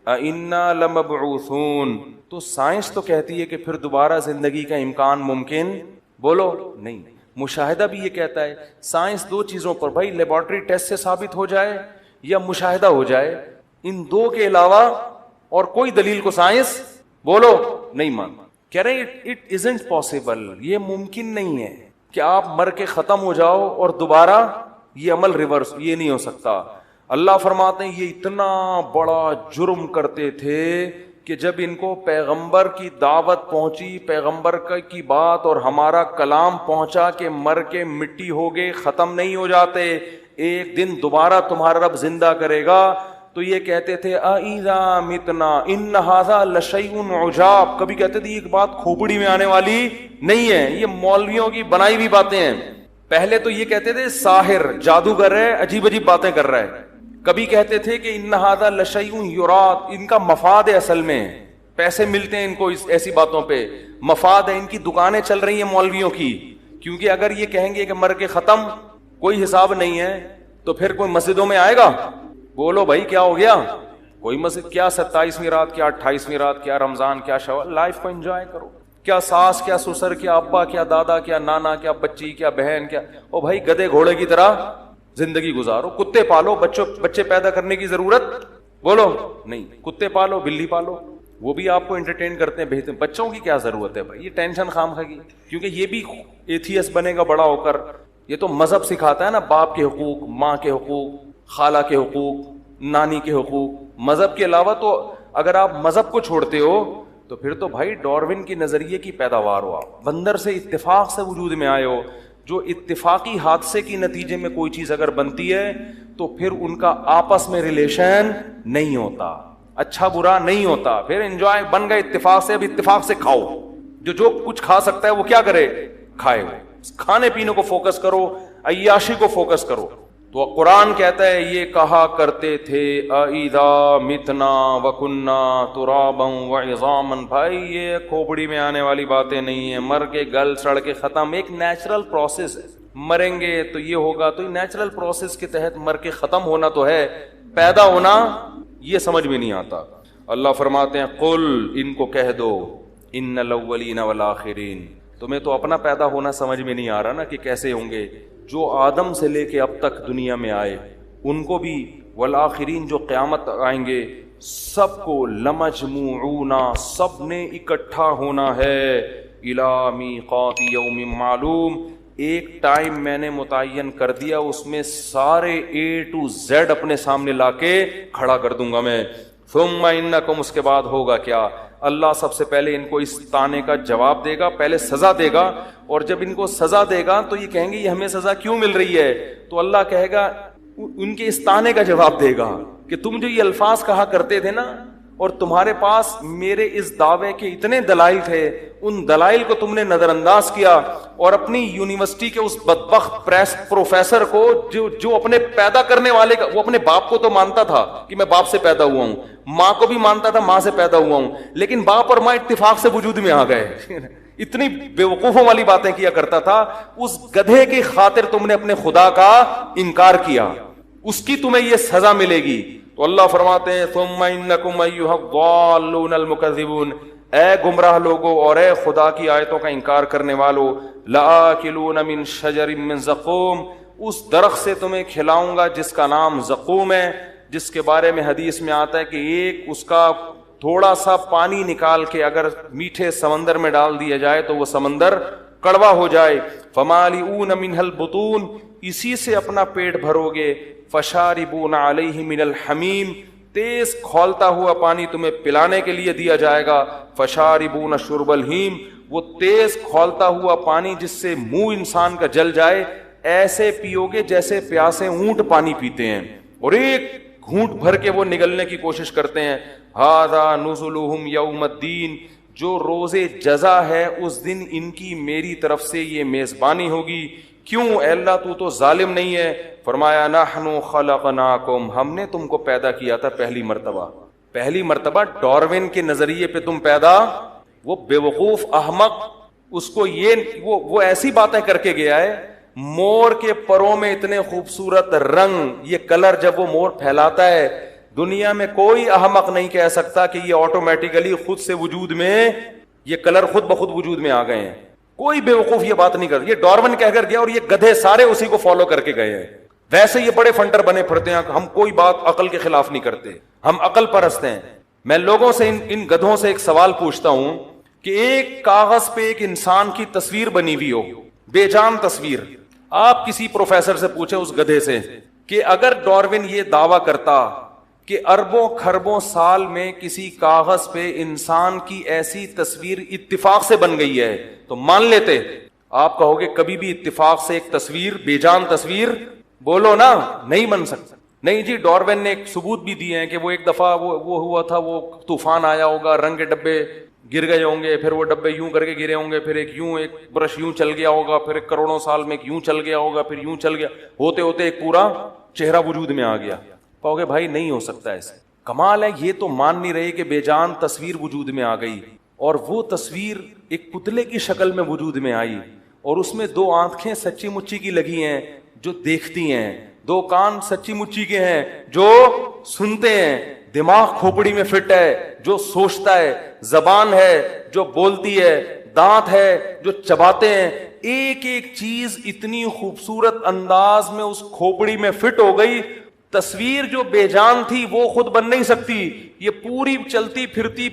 اِنَّا لَمَبْعُوثُونَ، تو سائنس تو کہتی ہے کہ پھر دوبارہ زندگی کا امکان ممکن، بولو نہیں۔ مشاہدہ بھی یہ کہتا ہے، سائنس دو چیزوں پر، بھائی لیبارٹری ٹیسٹ سے ثابت ہو جائے یا مشاہدہ ہو جائے، ان دو کے علاوہ اور کوئی دلیل کو سائنس بولو نہیں مانتا۔ کہہ رہے ہیں اٹ ازنٹ پاسبل، یہ ممکن نہیں ہے کہ آپ مر کے ختم ہو جاؤ اور دوبارہ یہ عمل ریورس، یہ نہیں ہو سکتا۔ اللہ فرماتے ہیں یہ اتنا بڑا جرم کرتے تھے کہ جب ان کو پیغمبر کی دعوت پہنچی، پیغمبر کی بات اور ہمارا کلام پہنچا کہ مر کے مٹی ہو گئے، ختم نہیں ہو جاتے، ایک دن دوبارہ تمہارا رب زندہ کرے گا، تو یہ کہتے تھے اِذَا مِتْنَا إِنَّ هَذَا لَشَيْءٌ عُجَابٌ، کبھی کہتے تھے یہ بات کھوپڑی میں آنے والی نہیں ہے، یہ مولویوں کی بنائی ہوئی باتیں ہیں۔ پہلے تو یہ کہتے تھے ساحر، جادوگر ہے، عجیب عجیب باتیں کر رہا ہے۔ کبھی کہتے تھے کہ إِنَّ هَذَا لَشَيْءٌ يُرَادُ، ان کا مفاد ہے، اصل میں پیسے ملتے ہیں ان کو ایسی باتوں پہ، مفاد ہے، ان کی دکانیں چل رہی ہیں مولویوں کی، کیونکہ اگر یہ کہیں گے کہ مر کے ختم، کوئی حساب نہیں ہے، تو پھر کوئی مسجدوں میں آئے گا؟ بولو بھائی کیا ہو گیا؟ کوئی مسجد کیا 27ویں رات، کیا 28ویں رات، کیا رمضان، کیا شوال، لائف کو انجوائے کرو، کیا ساس، کیا سسر، کیا ابا، کیا دادا، کیا نانا، کیا بچی، کیا بہن، کیا او بھائی گدے گھوڑے کی طرح زندگی گزارو، کتے پالو، بچے پیدا کرنے کی ضرورت بولو نہیں، کتے پالو، بلی پالو، وہ بھی آپ کو انٹرٹین کرتے ہیں، بھیجتے ہیں، بچوں کی کیا ضرورت ہے بھائی، یہ ٹینشن خام خاگی، کیونکہ یہ بھی ایتھیس بنے گا بڑا ہو کر۔ یہ تو مذہب سکھاتا ہے نا، باپ کے حقوق، ماں کے حقوق، خالہ کے حقوق، نانی کے حقوق. مذہب کے علاوہ تو اگر آپ مذہب کو چھوڑتے ہو تو پھر تو بھائی ڈاروین کی نظریے کی پیداوار ہو آپ, بندر سے اتفاق سے وجود میں آئے ہو. جو اتفاقی حادثے کی نتیجے میں کوئی چیز اگر بنتی ہے تو پھر ان کا آپس میں ریلیشن نہیں ہوتا, اچھا برا نہیں ہوتا, پھر انجوائے بن گئے اتفاق سے, اب اتفاق سے کھاؤ. جو کچھ کھا سکتا ہے وہ کیا کرے, کھائے. وہ کھانے پینے کو فوکس کرو, عیاشی کو فوکس کرو. تو قرآن کہتا ہے یہ کہا کرتے تھے اَإِذَا مِتْنَا وَكُنَّا تُرَابًا وَعِظَامًا. بھائی یہ کھوپڑی میں آنے والی باتیں نہیں ہیں, مر کے گل سڑ کے ختم, ایک نیچرل پروسیس ہے. مریں گے تو یہ ہوگا, تو نیچرل پروسیس کے تحت مر کے ختم ہونا تو ہے, پیدا ہونا یہ سمجھ میں نہیں آتا. اللہ فرماتے ہیں قل, ان کو کہہ دو, ان الاولین والآخرین, تمہیں تو اپنا پیدا ہونا سمجھ میں نہیں آ رہا نا کہ کیسے ہوں گے. جو آدم سے لے کے اب تک دنیا میں آئے ان کو بھی, والآخرین جو قیامت آئیں گے سب کو, لمجموعون سب نے اکٹھا ہونا ہے, الی میقات یوم معلوم, ایک ٹائم میں نے متعین کر دیا, اس میں سارے A to Z اپنے سامنے لا کے کھڑا کر دوں گا میں. ثم انکم, اس کے بعد ہوگا کیا, اللہ سب سے پہلے ان کو اس طعنے کا جواب دے گا, پہلے سزا دے گا, اور جب ان کو سزا دے گا تو یہ کہیں گے یہ ہمیں سزا کیوں مل رہی ہے, تو اللہ کہے گا ان کے اس طعنے کا جواب دے گا کہ تم جو یہ الفاظ کہا کرتے تھے نا, اور تمہارے پاس میرے اس دعوے کے اتنے دلائل تھے, ان دلائل کو تم نے نظر انداز کیا, اور اپنی یونیورسٹی کے اس بدبخت پروفیسر کو جو اپنے پیدا کرنے والے کا, وہ اپنے باپ کو تو مانتا تھا کہ میں باپ سے پیدا ہوا ہوں, ماں کو بھی مانتا تھا ماں سے پیدا ہوا ہوں, لیکن باپ اور ماں اتفاق سے وجود میں آ گئے. اتنی بیوقوفوں والی باتیں کیا کرتا تھا. اس گدھے کی خاطر تم نے اپنے خدا کا انکار کیا, اس کی تمہیں یہ سزا ملے گی. تو اللہ فرماتے ہیں ثم انکم ایھا الضالون المکذبون, اے گمراہ لوگو اور اے خدا کی آیتوں کا انکار کرنے والو, لآکلون من شجر من زقوم, اس درخت سے تمہیں کھلاؤں گا جس کا نام زقوم ہے, جس کے بارے میں حدیث میں آتا ہے کہ ایک اس کا تھوڑا سا پانی نکال کے اگر میٹھے سمندر میں ڈال دیا جائے تو وہ سمندر کڑوا ہو جائے. فمالئون منہ البطون, اسی سے اپنا پیٹ بھرو گے. فشاربون علیہ من الحمیم, تیز کھولتا ہوا پانی تمہیں پلانے کے لیے دیا جائے گا. فشاربون شرب الہیم, وہ تیز کھولتا ہوا پانی جس سے منہ انسان کا جل جائے, ایسے پیو گے جیسے پیاسے اونٹ پانی پیتے ہیں, اور ایک گھونٹ بھر کے وہ نگلنے کی کوشش کرتے ہیں. ھذا نزلہم یوم الدین, جو روز جزا ہے اس دن ان کی میری طرف سے یہ میزبانی ہوگی. کیوں اے اللہ تو ظالم نہیں ہے. فرمایا نحن خلقناکم, ہم نے تم کو پیدا کیا تھا پہلی مرتبہ ڈاروین کے نظریے پہ تم پیدا. وہ بیوقوف احمق, اس کو وہ ایسی باتیں کر کے گیا ہے, مور کے پروں میں اتنے خوبصورت رنگ, یہ کلر جب وہ مور پھیلاتا ہے, دنیا میں کوئی احمق نہیں کہہ سکتا کہ یہ آٹومیٹیکلی خود سے وجود میں, یہ کلر خود بخود وجود میں آ گئے ہیں. کوئی بیوقوف یہ بات نہیں کرتا. یہ ڈاروین کہہ کر گیا اور یہ گدھے سارے اسی کو فالو کر کے گئے ہیں. ویسے یہ بڑے فنٹر بنے پھرتے ہیں, ہم کوئی بات عقل کے خلاف نہیں کرتے, ہم عقل پرست ہیں. میں لوگوں سے ان گدھوں سے ایک سوال پوچھتا ہوں کہ ایک کاغذ پہ ایک انسان کی تصویر بنی ہوئی ہو, بے جان تصویر, آپ کسی پروفیسر سے پوچھیں اس گدھے سے کہ اگر ڈاروین یہ دعویٰ کرتا کہ اربوں خربوں سال میں کسی کاغذ پہ انسان کی ایسی تصویر اتفاق سے بن گئی ہے تو مان لیتے؟ آپ کہو گے کبھی بھی اتفاق سے ایک تصویر, بے جان تصویر, بولو نا, نہیں بن سکتا. نہیں جی, ڈاروین نے ایک ثبوت بھی دیے ہیں کہ وہ ایک دفعہ وہ ہوا تھا, وہ طوفان آیا ہوگا, رنگ کے ڈبے گر گئے ہوں گے, پھر وہ ڈبے یوں کر کے گرے ہوں گے, پھر ایک برش یوں چل گیا ہوگا, پھر ایک کروڑوں سال میں ایک یوں چل گیا ہوگا, پھر یوں چل گیا, ہوتے ہوتے ایک پورا چہرہ وجود میں آ گیا. کہو گے بھائی نہیں ہو سکتا ایسے. کمال ہے, یہ تو مان نہیں رہے کہ بے جان تصویر وجود میں آ گئی, اور وہ تصویر ایک پتلے کی شکل میں وجود میں آئی, اور اس میں 2 آنکھیں سچی مچی کی لگی ہیں جو دیکھتی ہیں, 2 کان سچی مچی کے ہیں جو سنتے ہیں, دماغ کھوپڑی میں فٹ ہے جو سوچتا ہے, زبان ہے جو بولتی ہے, دانت ہے جو چباتے ہیں. ایک ایک چیز اتنی خوبصورت انداز میں اس کھوپڑی میں فٹ ہو گئی. تصویر جو بے جان تھی وہ خود بن نہیں سکتی, یہ پوری چلتی پھرتی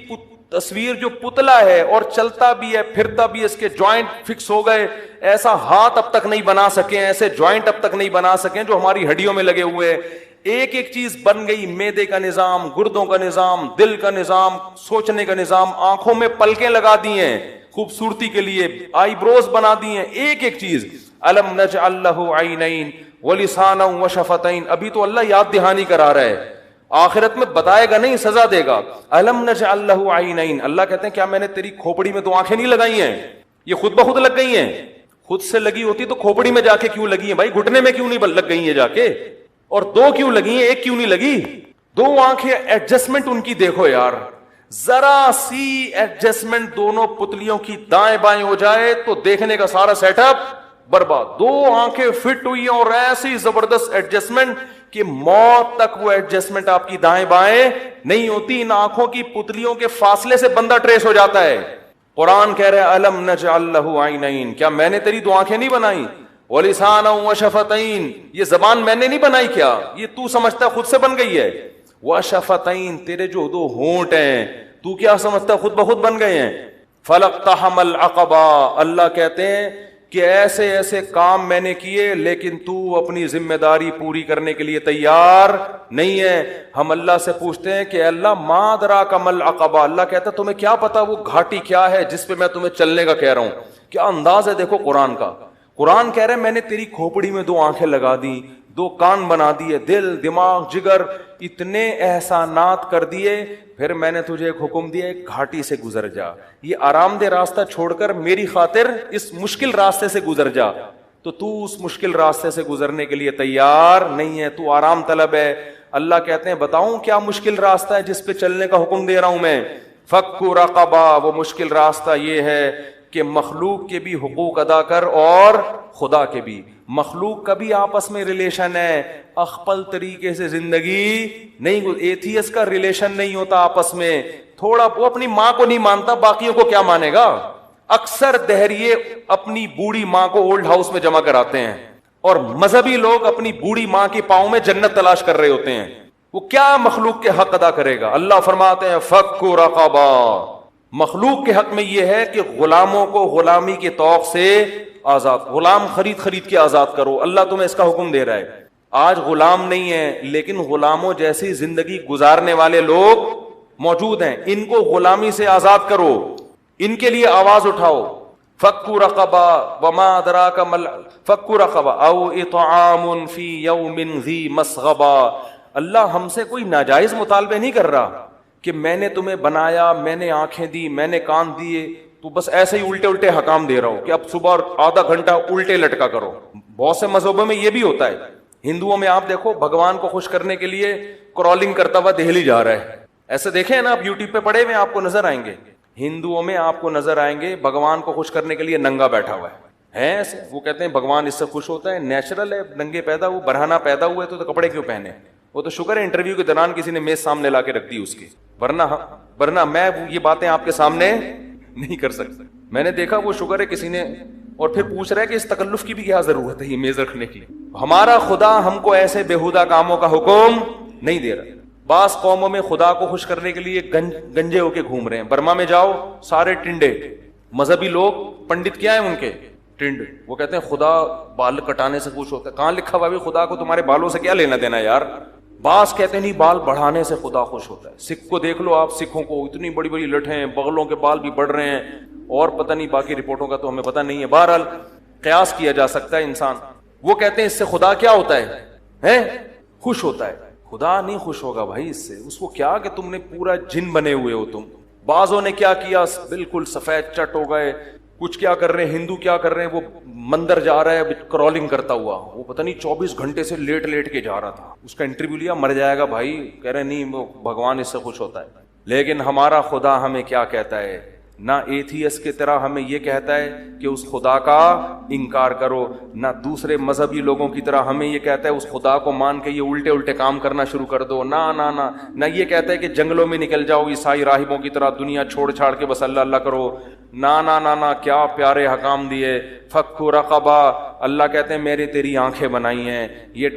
تصویر جو پتلا ہے اور چلتا بھی ہے پھرتا بھی, اس کے جوائنٹ فکس ہو گئے. ایسا ہاتھ اب تک نہیں بنا سکے, ایسے جوائنٹ اب تک نہیں بنا سکے جو ہماری ہڈیوں میں لگے ہوئے. ایک ایک چیز بن گئی، معدے کا نظام، گردوں کا نظام، دل کا نظام، سوچنے کا نظام، آنکھوں میں پلکیں لگا دی ہیں خوبصورتی کے لیے، آئی بروز بنا دی ہیں، ایک ایک چیز. الم نجعل له عینین ولسانا وشفتین. ابھی تو اللہ یاد دہانی کرا رہا ہے، آخرت میں بتائے گا نہیں، سزا دے گا. الم نجعل له عینین. اللہ کہتے ہیں کیا میں نے تیری کھوپڑی میں دو آنکھیں نہیں لگائی ہیں؟ یہ خود بخود لگ گئی ہیں؟ خود سے لگی ہوتی تو کھوپڑی میں جا کے کیوں لگی ہیں بھائی؟ گھٹنے میں کیوں نہیں لگ گئی ہیں جا کے؟ اور دو کیوں لگی ہیں، ایک کیوں نہیں لگی؟ دو آنکھیں ایڈجسٹمنٹ ان کی دیکھو یار، ذرا سی ایڈجسٹمنٹ دونوں پتلیوں کی دائیں بائیں ہو جائے تو دیکھنے کا سارا سیٹ اپ برباد. دو آنکھیں فٹ ہوئی ہیں اور ایسی زبردست ایڈجسٹمنٹ کہ موت تک وہ ایڈجسٹمنٹ آپ کی دائیں بائیں نہیں ہوتی. ان آنکھوں کی پتلیوں کے فاصلے سے بندہ ٹریس ہو جاتا ہے. قرآن کہہ رہے ہیں الم نجعل له عینین، کیا میں نے تیری دو آنکھیں نہیں بنائی؟ ولسانا وشفتین، یہ زبان میں نے نہیں بنائی کیا؟ یہ تو سمجھتا خود سے بن گئی ہے. وشفتین، تیرے جو دو ہونٹ ہیں تو کیا سمجھتا خود بخود بن گئے ہیں؟ فلقتحم العقبہ، اللہ کہتے ہیں کہ ایسے ایسے کام میں نے کیے لیکن تو اپنی ذمہ داری پوری کرنے کے لیے تیار نہیں ہے. ہم اللہ سے پوچھتے ہیں کہ اللہ ما ادراک ما العقبہ، اللہ کہتا ہے تمہیں کیا پتا وہ گھاٹی کیا ہے جس پہ میں تمہیں چلنے کا کہہ رہا ہوں. کیا انداز ہے دیکھو قرآن کا. قرآن کہہ رہے ہیں میں نے تیری کھوپڑی میں دو آنکھیں لگا دی، دو کان بنا دیے، دل، دماغ، جگر، اتنے احسانات کر دیے، پھر میں نے تجھے ایک حکم دیا ایک گھاٹی سے گزر جا. یہ آرام دہ راستہ چھوڑ کر میری خاطر اس مشکل راستے سے گزر جا. تو اس مشکل راستے سے گزرنے کے لیے تیار نہیں ہے، تو آرام طلب ہے. اللہ کہتے ہیں بتاؤں کیا مشکل راستہ ہے جس پہ چلنے کا حکم دے رہا ہوں میں؟ فک رقبہ، وہ مشکل راستہ یہ ہے کہ مخلوق کے بھی حقوق ادا کر اور خدا کے بھی. مخلوق کا بھی آپس میں ریلیشن ہے، اخپل طریقے سے زندگی نہیں. ایتھیس کا ریلیشن نہیں ہوتا آپس میں. تھوڑا وہ اپنی ماں کو نہیں مانتا، باقیوں کو کیا مانے گا؟ اکثر دہریے اپنی بوڑھی ماں کو اولڈ ہاؤس میں جمع کراتے ہیں اور مذہبی لوگ اپنی بوڑھی ماں کے پاؤں میں جنت تلاش کر رہے ہوتے ہیں. وہ کیا مخلوق کے حق ادا کرے گا؟ اللہ فرماتے ہیں فک رقبہ. مخلوق کے حق میں یہ ہے کہ غلاموں کو غلامی کے طوق سے آزاد، غلام خرید کے آزاد کرو. اللہ تمہیں اس کا حکم دے رہا ہے. آج غلام نہیں ہے لیکن غلاموں جیسی زندگی گزارنے والے لوگ موجود ہیں، ان کو غلامی سے آزاد کرو، ان کے لیے آواز اٹھاؤ. فکو رقبہ وما ادراک مل فکو رقبہ او اطعام فی یوم ذی مسغبہ. اللہ ہم سے کوئی ناجائز مطالبے نہیں کر رہا کہ میں نے تمہیں بنایا، میں نے آنکھیں دی، میں نے کان دیے، تو بس ایسے ہی الٹے الٹے حکام دے رہا ہو کہ اب صبح آدھا گھنٹہ الٹے لٹکا کرو. بہت سے مذہبوں میں یہ بھی ہوتا ہے. ہندوؤں میں آپ دیکھو بھگوان کو خوش کرنے کے لیے کرالنگ کرتا ہوا دہلی جا رہا ہے. ایسے دیکھیں نا آپ یوٹیوب پہ پڑے ہوئے آپ کو نظر آئیں گے. ہندوؤں میں آپ کو نظر آئیں گے بھگوان کو خوش کرنے کے لیے ننگا بیٹھا ہوا ہے ایسے. وہ کہتے ہیں بھگوان اس سے خوش ہوتا ہے، نیچرل ہے، ننگے پیدا وہ برہنہ پیدا ہوئے تو کپڑے کیوں پہنے؟ وہ تو شکر ہے انٹرویو کے دوران کسی نے میز سامنے لا کے رکھ دی اس کی، ورنہ میں یہ باتیں آپ کے سامنے نہیں کر سکتا. میں نے دیکھا وہ شکر ہے کسی نے، اور پھر پوچھ رہا ہے کہ اس تکلف کی بھی کیا ضرورت ہے یہ میز رکھنے کی. ہمارا خدا ہم کو ایسے بےہودہ کاموں کا حکم نہیں دے رہا. بعض قوموں میں خدا کو خوش کرنے کے لیے گنجے ہو کے گھوم رہے ہیں. برما میں جاؤ سارے ٹنڈے، مذہبی لوگ، پنڈت کیا ہیں ان کے؟ ٹنڈ. وہ کہتے ہیں خدا بال کٹانے سے خوش ہوتا ہے. کہاں لکھا ہوا ہے خدا کو تمہارے بالوں سے کیا لینا دینا یار؟ بعض کہتے ہیں نہیں بال بڑھانے سے خدا خوش ہوتا ہے. سکھ کو دیکھ لو آپ، سکھوں کو اتنی بڑی بڑی لٹیں ہیں، بغلوں کے بال بھی بڑھ رہے ہیں، اور پتہ نہیں باقی رپورٹوں کا تو ہمیں پتہ نہیں ہے. بہرحال قیاس کیا جا سکتا ہے انسان. وہ کہتے ہیں اس سے خدا کیا ہوتا ہے؟ خوش ہوتا ہے. خدا نہیں خوش ہوگا بھائی اس سے. اس کو کیا کہ تم نے پورا جن بنے ہوئے ہو تم. بعضوں نے کیا کیا، بالکل سفید چٹ ہو گئے. کچھ کیا کر رہے ہیں، ہندو کیا کر رہے ہیں، وہ مندر جا رہا ہے کرالنگ کرتا ہوا، وہ پتہ نہیں 24 گھنٹے سے لیٹ کے جا رہا تھا. اس کا انٹرویو لیا، مر جائے گا بھائی. کہہ رہے نہیں وہ بھگوان اس سے خوش ہوتا ہے. لیکن ہمارا خدا ہمیں کیا کہتا ہے؟ نہ ایتھیس کی طرح ہمیں یہ کہتا ہے کہ اس خدا کا انکار کرو، نہ دوسرے مذہبی لوگوں کی طرح ہمیں یہ کہتا ہے اس خدا کو مان کے یہ الٹے کام کرنا شروع کر دو. نہ یہ کہتا ہے کہ جنگلوں میں نکل جاؤ عیسائی راہبوں کی طرح دنیا چھوڑ چھاڑ کے بس اللہ اللہ کرو. نہ کیا پیارے حکام دیے. فک رقبہ، اللہ کہتے ہیں میرے تیری آنکھیں بنائی ہیں. یہ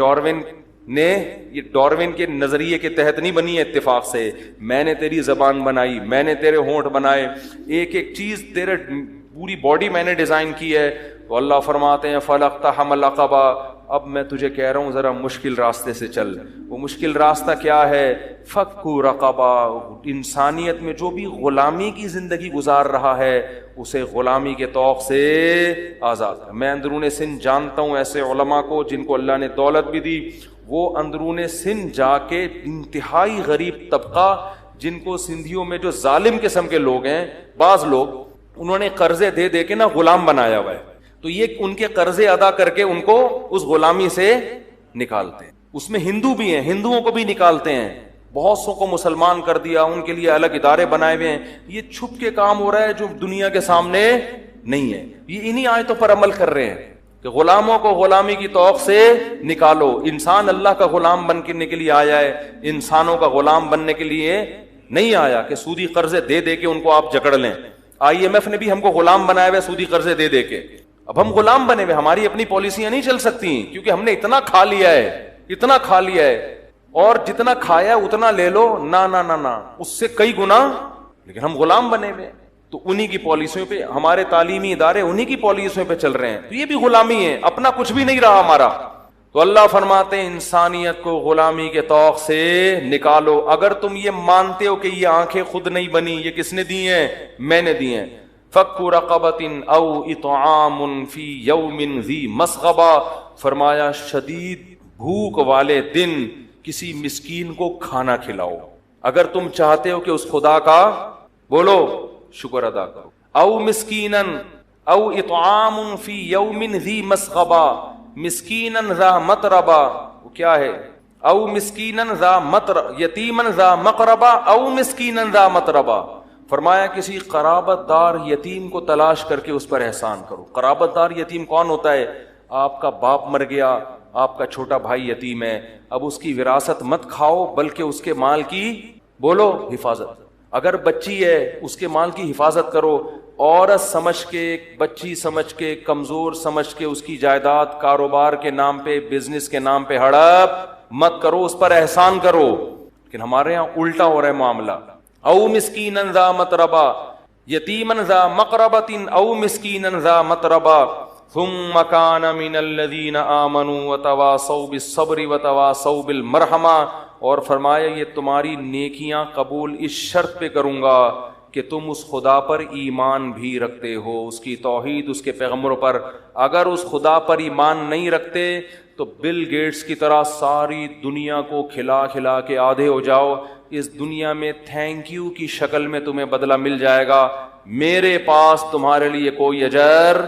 ڈاروین کے نظریے کے تحت نہیں بنی ہے اتفاق سے. میں نے تیری زبان بنائی، میں نے تیرے ہونٹ بنائے، ایک ایک چیز تیرے پوری باڈی میں نے ڈیزائن کی ہے. تو اللہ فرماتے ہیں فلقتحم العقبہ، اب میں تجھے کہہ رہا ہوں ذرا مشکل راستے سے چل. وہ مشکل راستہ کیا ہے؟ فک رقبہ. انسانیت میں جو بھی غلامی کی زندگی گزار رہا ہے اسے غلامی کے طوق سے آزاد. میں اندرون سندھ جانتا ہوں ایسے علماء کو جن کو اللہ نے دولت بھی دی، وہ اندرون سندھ جا کے انتہائی غریب طبقہ جن کو سندھیوں میں جو ظالم قسم کے لوگ ہیں، بعض لوگ انہوں نے قرضے دے دے کے نا غلام بنایا ہوا ہے، تو یہ ان کے قرضے ادا کر کے ان کو اس غلامی سے نکالتے ہیں. اس میں ہندو بھی ہیں، ہندوؤں کو بھی نکالتے ہیں، بہت سو کو مسلمان کر دیا، ان کے لیے الگ ادارے بنائے ہوئے ہیں. یہ چھپ کے کام ہو رہا ہے جو دنیا کے سامنے نہیں ہے. یہ انہی آیتوں پر عمل کر رہے ہیں کہ غلاموں کو غلامی کی توق سے نکالو. انسان اللہ کا غلام بننے کے لیے آیا ہے، انسانوں کا غلام بننے کے لیے نہیں آیا کہ سودی قرضے دے دے کے ان کو آپ جکڑ لیں. IMF نے بھی ہم کو غلام بنایا ہوا ہے سودی قرضے دے دے کے. اب ہم غلام بنے ہوئے، ہماری اپنی پالیسیاں نہیں چل سکتی کیونکہ ہم نے اتنا کھا لیا ہے، اتنا کھا لیا ہے، اور جتنا کھایا اتنا لے لو، نہ نہ نہ نہ، اس سے کئی گنا. لیکن ہم غلام بنے ہوئے، تو انہی کی پالیسیوں پہ ہمارے تعلیمی ادارے انہی کی پالیسیوں پہ چل رہے ہیں، تو یہ بھی غلامی ہے، اپنا کچھ بھی نہیں رہا ہمارا. تو اللہ فرماتے ہیں انسانیت کو غلامی کے طوق سے نکالو. اگر تم یہ مانتے ہو کہ یہ آنکھیں خود نہیں بنی، یہ کس نے دی ہیں؟ میں نے دی ہیں. فک رقبۃ او اطعام فی یوم ذی مسغبہ. فرمایا شدید بھوک والے دن کسی مسکین کو کھانا کھلاؤ. اگر تم چاہتے ہو کہ اس خدا کا بولو شکر ادا کرو. او مسکینا او اطعام فی یوم ذی مسغبہ. مسکینا ذا متربہ، وہ کیا ہے؟ او مسکینا ذا یتیما ذا مقربہ او مسکینا ذا متربہ. فرمایا کسی قرابت دار یتیم کو تلاش کر کے اس پر احسان کرو. قرابت دار یتیم کون ہوتا ہے؟ آپ کا باپ مر گیا، آپ کا چھوٹا بھائی یتیم ہے، اب اس کی وراثت مت کھاؤ بلکہ اس کے مال کی بولو حفاظت. اگر بچی ہے اس کے مال کی حفاظت کرو. عورت سمجھ کے، بچی سمجھ کے، کمزور سمجھ کے اس کی جائیداد کاروبار کے نام پہ، بزنس کے نام پہ ہڑپ مت کرو، اس پر احسان کرو. لیکن ہمارے یہاں الٹا ہو رہا ہے معاملہ. او مسکینا ذا متربہ یتیما ذا مقربۃ او مسکینا ذا متربہ ثم کان من الذین آمنوا وتواصوا بالصبر وتواصوا بالمرحمہ. اور فرمایا یہ تمہاری نیکیاں قبول اس شرط پہ کروں گا کہ تم اس خدا پر ایمان بھی رکھتے ہو، اس کی توحید، اس کے پیغمبروں پر. اگر اس خدا پر ایمان نہیں رکھتے تو بل گیٹس کی طرح ساری دنیا کو کھلا کھلا کے آدھے ہو جاؤ، اس دنیا میں تھینک یو کی شکل میں تمہیں بدلہ مل جائے گا، میرے پاس تمہارے لیے کوئی اجر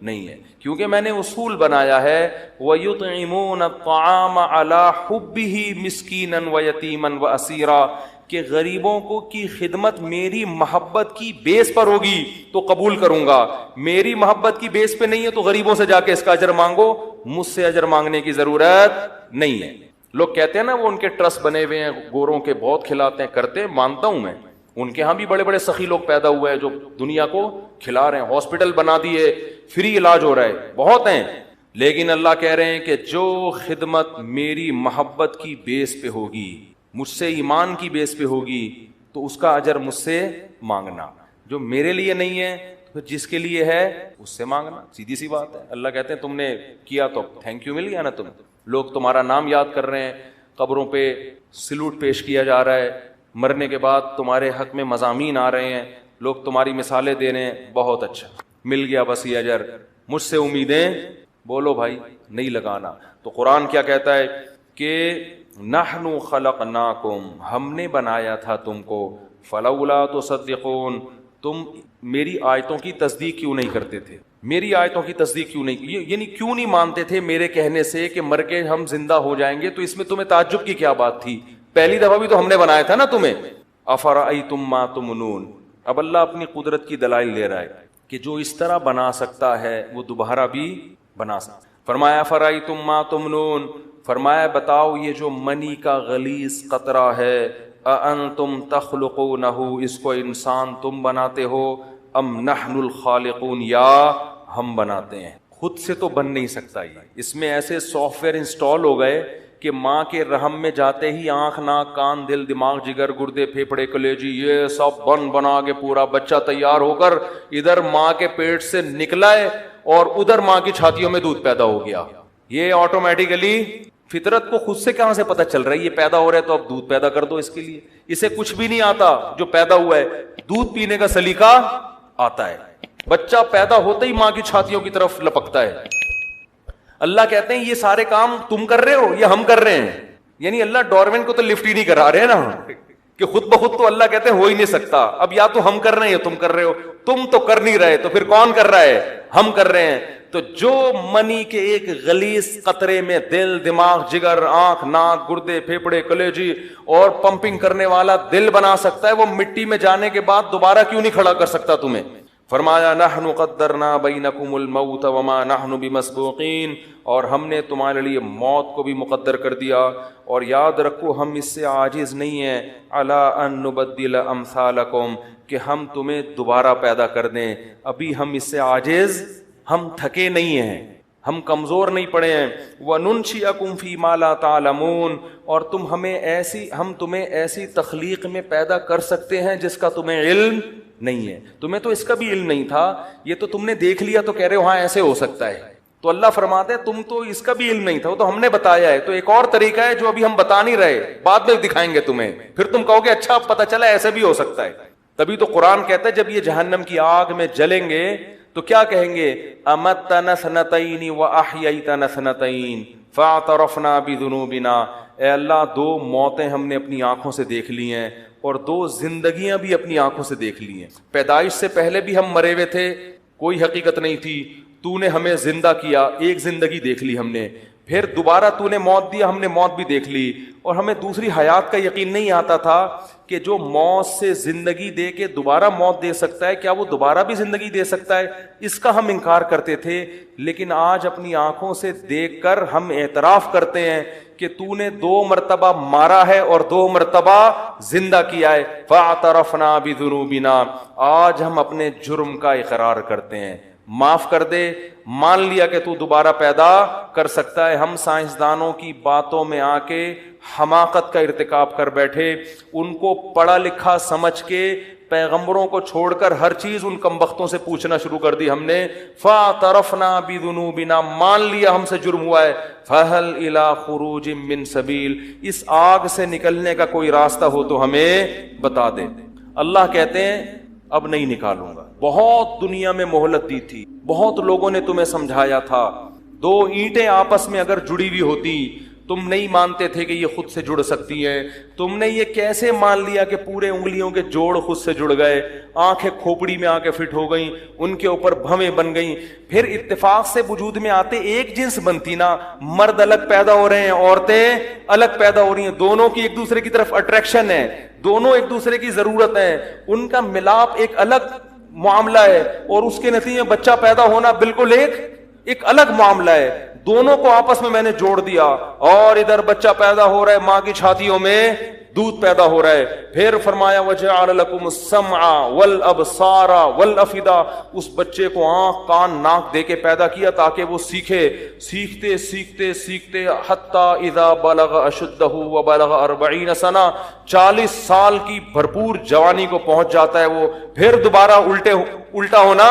نہیں ہے. کیونکہ میں نے اصول بنایا ہے وَيُطْعِمُونَ الطَّعَامَ عَلَى حُبِّهِ مِسْكِينًا وَيَتِيمًا وَأَسِيرًا، کہ غریبوں کو کی خدمت میری محبت کی بیس پر ہوگی تو قبول کروں گا، میری محبت کی بیس پہ نہیں ہے تو غریبوں سے جا کے اس کا اجر مانگو، مجھ سے اجر مانگنے کی ضرورت نہیں ہے. لوگ کہتے ہیں نا وہ ان کے ٹرسٹ بنے ہوئے ہیں، گوروں کے بہت کھلاتے ہیں، کرتے مانتا ہوں میں، ان کے ہاں بھی بڑے بڑے سخی لوگ پیدا ہوئے ہیں جو دنیا کو کھلا رہے ہیں، ہاسپٹل بنا دیے، فری علاج ہو رہا ہے، بہت ہیں. لیکن اللہ کہہ رہے ہیں کہ جو خدمت میری محبت کی بیس پہ ہوگی، مجھ سے ایمان کی بیس پہ ہوگی، تو اس کا اجر مجھ سے مانگنا. جو میرے لیے نہیں ہے تو جس کے لیے ہے اس سے مانگنا. سیدھی سی بات ہے. اللہ کہتے ہیں تم نے کیا تو تھینک یو مل گیا نا. تم لوگ تمہارا نام یاد کر رہے ہیں، قبروں پہ سلوٹ پیش کیا جا رہا ہے، مرنے کے بعد تمہارے حق میں مضامین آ رہے ہیں، لوگ تمہاری مثالیں دے رہے ہیں، بہت اچھا، مل گیا بس یہ اجر. مجھ سے امیدیں بولو بھائی نہیں لگانا. تو قرآن کیا کہتا ہے کہ نحن خلقناکم، ہم نے بنایا تھا تم کو، فلولا تصدقون، تم میری آیتوں کی تصدیق کیوں نہیں کرتے تھے؟ میری آیتوں کی تصدیق کیوں نہیں، یعنی کیوں نہیں مانتے تھے میرے کہنے سے کہ مر کے ہم زندہ ہو جائیں گے؟ تو اس میں تمہیں تعجب کی کیا بات تھی؟ پہلی دفعہ بھی تو ہم نے بنایا تھا نا تمہیں. افرأیتم ما تمنون، اب اللہ اپنی قدرت کی دلائل لے رہا ہے کہ جو اس طرح بنا سکتا ہے وہ دوبارہ بھی بنا سکتا. فرمایا افرأیتم ما تمنون، فرمایا بتاؤ یہ جو منی کا غلیظ قطرہ ہے، اانتم تخلقونہ، اس کو انسان تم بناتے ہو، ام نحن الخالقون، یا ہم بناتے ہیں؟ خود سے تو بن نہیں سکتا. یہ اس میں ایسے سافٹ ویئر انسٹال ہو گئے کہ ماں کے رحم میں جاتے ہی آنکھ، ناک، کان، دل، دماغ، جگر، گردے، پھیپھڑے، کلیجی، یہ سب بنا کے پورا بچہ تیار ہو کر ادھر ماں کے پیٹ سے نکلا ہے اور ادھر ماں کی چھاتیوں میں دودھ پیدا ہو گیا. یہ آٹومیٹیکلی فطرت کو خود سے کہاں سے پتہ چل رہا ہے یہ پیدا ہو رہا ہے تو اب دودھ پیدا کر دو اس کے لیے. اسے کچھ بھی نہیں آتا جو پیدا ہوا ہے, دودھ پینے کا سلیقہ آتا ہے. بچہ پیدا ہوتے ہی ماں کی چھاتیوں کی طرف لپکتا ہے. اللہ کہتے ہیں یہ سارے کام تم کر رہے ہو یا ہم کر رہے ہیں. یعنی اللہ ڈارون کو تو لفٹ ہی نہیں کرا رہے نا, کہ خود بخود تو اللہ کہتے ہیں ہو ہی نہیں سکتا. اب یا تو ہم کر رہے ہیں یا تم کر رہے ہو. تم تو کر نہیں رہے تو پھر کون کر رہا ہے؟ ہم کر رہے ہیں. تو جو منی کے ایک غلیظ قطرے میں دل, دماغ, جگر, آنکھ, ناک, گردے, پھیپڑے, کلیجی اور پمپنگ کرنے والا دل بنا سکتا ہے, وہ مٹی میں جانے کے بعد دوبارہ کیوں نہیں کھڑا کر سکتا تمہیں؟ فرمایا نحن قدرنا بینکم الموت وما نحن بمسبوقین, اور ہم نے تمہارے لیے موت کو بھی مقدر کر دیا, اور یاد رکھو ہم اس سے عاجز نہیں ہیں, علی ان نبدل امثالکم, کہ ہم تمہیں دوبارہ پیدا کر دیں. ابھی ہم اس سے عاجز, ہم تھکے نہیں ہیں, ہم کمزور نہیں پڑے ہیں. وَنُنْشِئَكُمْ فِي مَا لَا تَعْلَمُونَ, اور ہم تمہیں ایسی تخلیق میں پیدا کر سکتے ہیں جس کا تمہیں علم نہیں ہے. تمہیں تو اس کا بھی علم نہیں تھا, یہ تو تم نے دیکھ لیا تو کہہ رہے ہو ہاں ایسے ہو سکتا ہے. تو اللہ فرماتے ہیں تم تو اس کا بھی علم نہیں تھا, وہ تو ہم نے بتایا ہے. تو ایک اور طریقہ ہے جو ابھی ہم بتا نہیں رہے, بعد میں دکھائیں گے تمہیں, پھر تم کہو گے اچھا پتہ چلا ایسے بھی ہو سکتا ہے. تبھی تو قرآن کہتا ہے جب یہ جہنم کی آگ میں جلیں گے تو کیا کہیں گے؟ امتنا سنتین واحییتنا سنتین فاعترفنا بذنوبنا, اے اللہ 2 موتیں ہم نے اپنی آنکھوں سے دیکھ لی ہیں اور 2 زندگیاں بھی اپنی آنکھوں سے دیکھ لی ہیں. پیدائش سے پہلے بھی ہم مرے ہوئے تھے, کوئی حقیقت نہیں تھی, تو نے ہمیں زندہ کیا, ایک زندگی دیکھ لی ہم نے, پھر دوبارہ تو نے موت دیا, ہم نے موت بھی دیکھ لی, اور ہمیں دوسری حیات کا یقین نہیں آتا تھا کہ جو موت سے زندگی دے کے دوبارہ موت دے سکتا ہے, کیا وہ دوبارہ بھی زندگی دے سکتا ہے؟ اس کا ہم انکار کرتے تھے. لیکن آج اپنی آنکھوں سے دیکھ کر ہم اعتراف کرتے ہیں کہ تو نے 2 مرتبہ مارا ہے اور 2 مرتبہ زندہ کیا ہے. فاعترفنا بذنوبنا, آج ہم اپنے جرم کا اقرار کرتے ہیں, معاف کر دے, مان لیا کہ تو دوبارہ پیدا کر سکتا ہے. ہم سائنسدانوں کی باتوں میں آ کے حماقت کا ارتکاب کر بیٹھے, ان کو پڑھا لکھا سمجھ کے پیغمبروں کو چھوڑ کر ہر چیز ان کمبختوں سے پوچھنا شروع کر دی ہم نے. فاعترفنا بذنوبنا, مان لیا ہم سے جرم ہوا ہے. فہل الی خروج من سبیل, اس آگ سے نکلنے کا کوئی راستہ ہو تو ہمیں بتا دے. اللہ کہتے ہیں اب نہیں نکالوں گا. بہت دنیا میں مہلت دی تھی, بہت لوگوں نے تمہیں سمجھایا تھا. 2 اینٹیں آپس میں اگر جڑی ہوئی ہوتی, تم نہیں مانتے تھے کہ یہ خود سے جڑ سکتی ہیں. تم نے یہ کیسے مان لیا کہ پورے انگلیوں کے جوڑ خود سے جڑ گئے, آنکھیں کھوپڑی میں آ کے فٹ ہو گئیں, ان کے اوپر بھویں بن گئیں. پھر اتفاق سے وجود میں آتے ایک جنس بنتی نا, مرد الگ پیدا ہو رہے ہیں, عورتیں الگ پیدا ہو رہی ہیں, دونوں کی ایک دوسرے کی طرف اٹریکشن ہے, دونوں ایک دوسرے کی ضرورت ہے, ان کا ملاپ ایک الگ معاملہ ہے, اور اس کے نتیجے میں بچہ پیدا ہونا بالکل ایک الگ معاملہ ہے. دونوں کو آپس میں نے جوڑ دیا, اور ادھر بچہ پیدا ہو رہا ہے, ماں کی چھاتیوں میں دودھ پیدا ہو رہا ہے. پھر فرمایا وَجَعَلَ لَكُمُ السَّمْعَ وَالْأَبْصَارَ وَالْأَفْئِدَةَ, اس بچے کو آنکھ کان ناک دے کے پیدا کیا تاکہ وہ سیکھے. سیکھتے سیکھتے سیکھتے حَتَّى إِذَا بَلَغَ أَشُدَّهُ وَبَلَغَ 40 سنہ, 40 سال کی بھرپور جوانی کو پہنچ جاتا ہے وہ. پھر دوبارہ الٹا ہونا,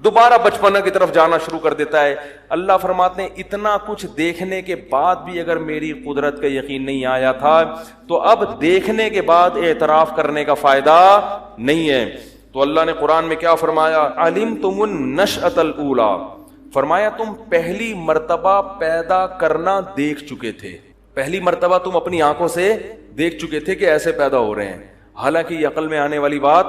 دوبارہ بچپنا کی طرف جانا شروع کر دیتا ہے. اللہ فرماتے ہیں اتنا کچھ دیکھنے کے بعد بھی اگر میری قدرت کا یقین نہیں آیا تھا تو اب دیکھنے کے بعد اعتراف کرنے کا فائدہ نہیں ہے. تو اللہ نے قرآن میں کیا فرمایا؟ علمتم النشأۃ الاولی, فرمایا تم پہلی مرتبہ پیدا کرنا دیکھ چکے تھے, پہلی مرتبہ تم اپنی آنکھوں سے دیکھ چکے تھے کہ ایسے پیدا ہو رہے ہیں, حالانکہ یہ عقل میں آنے والی بات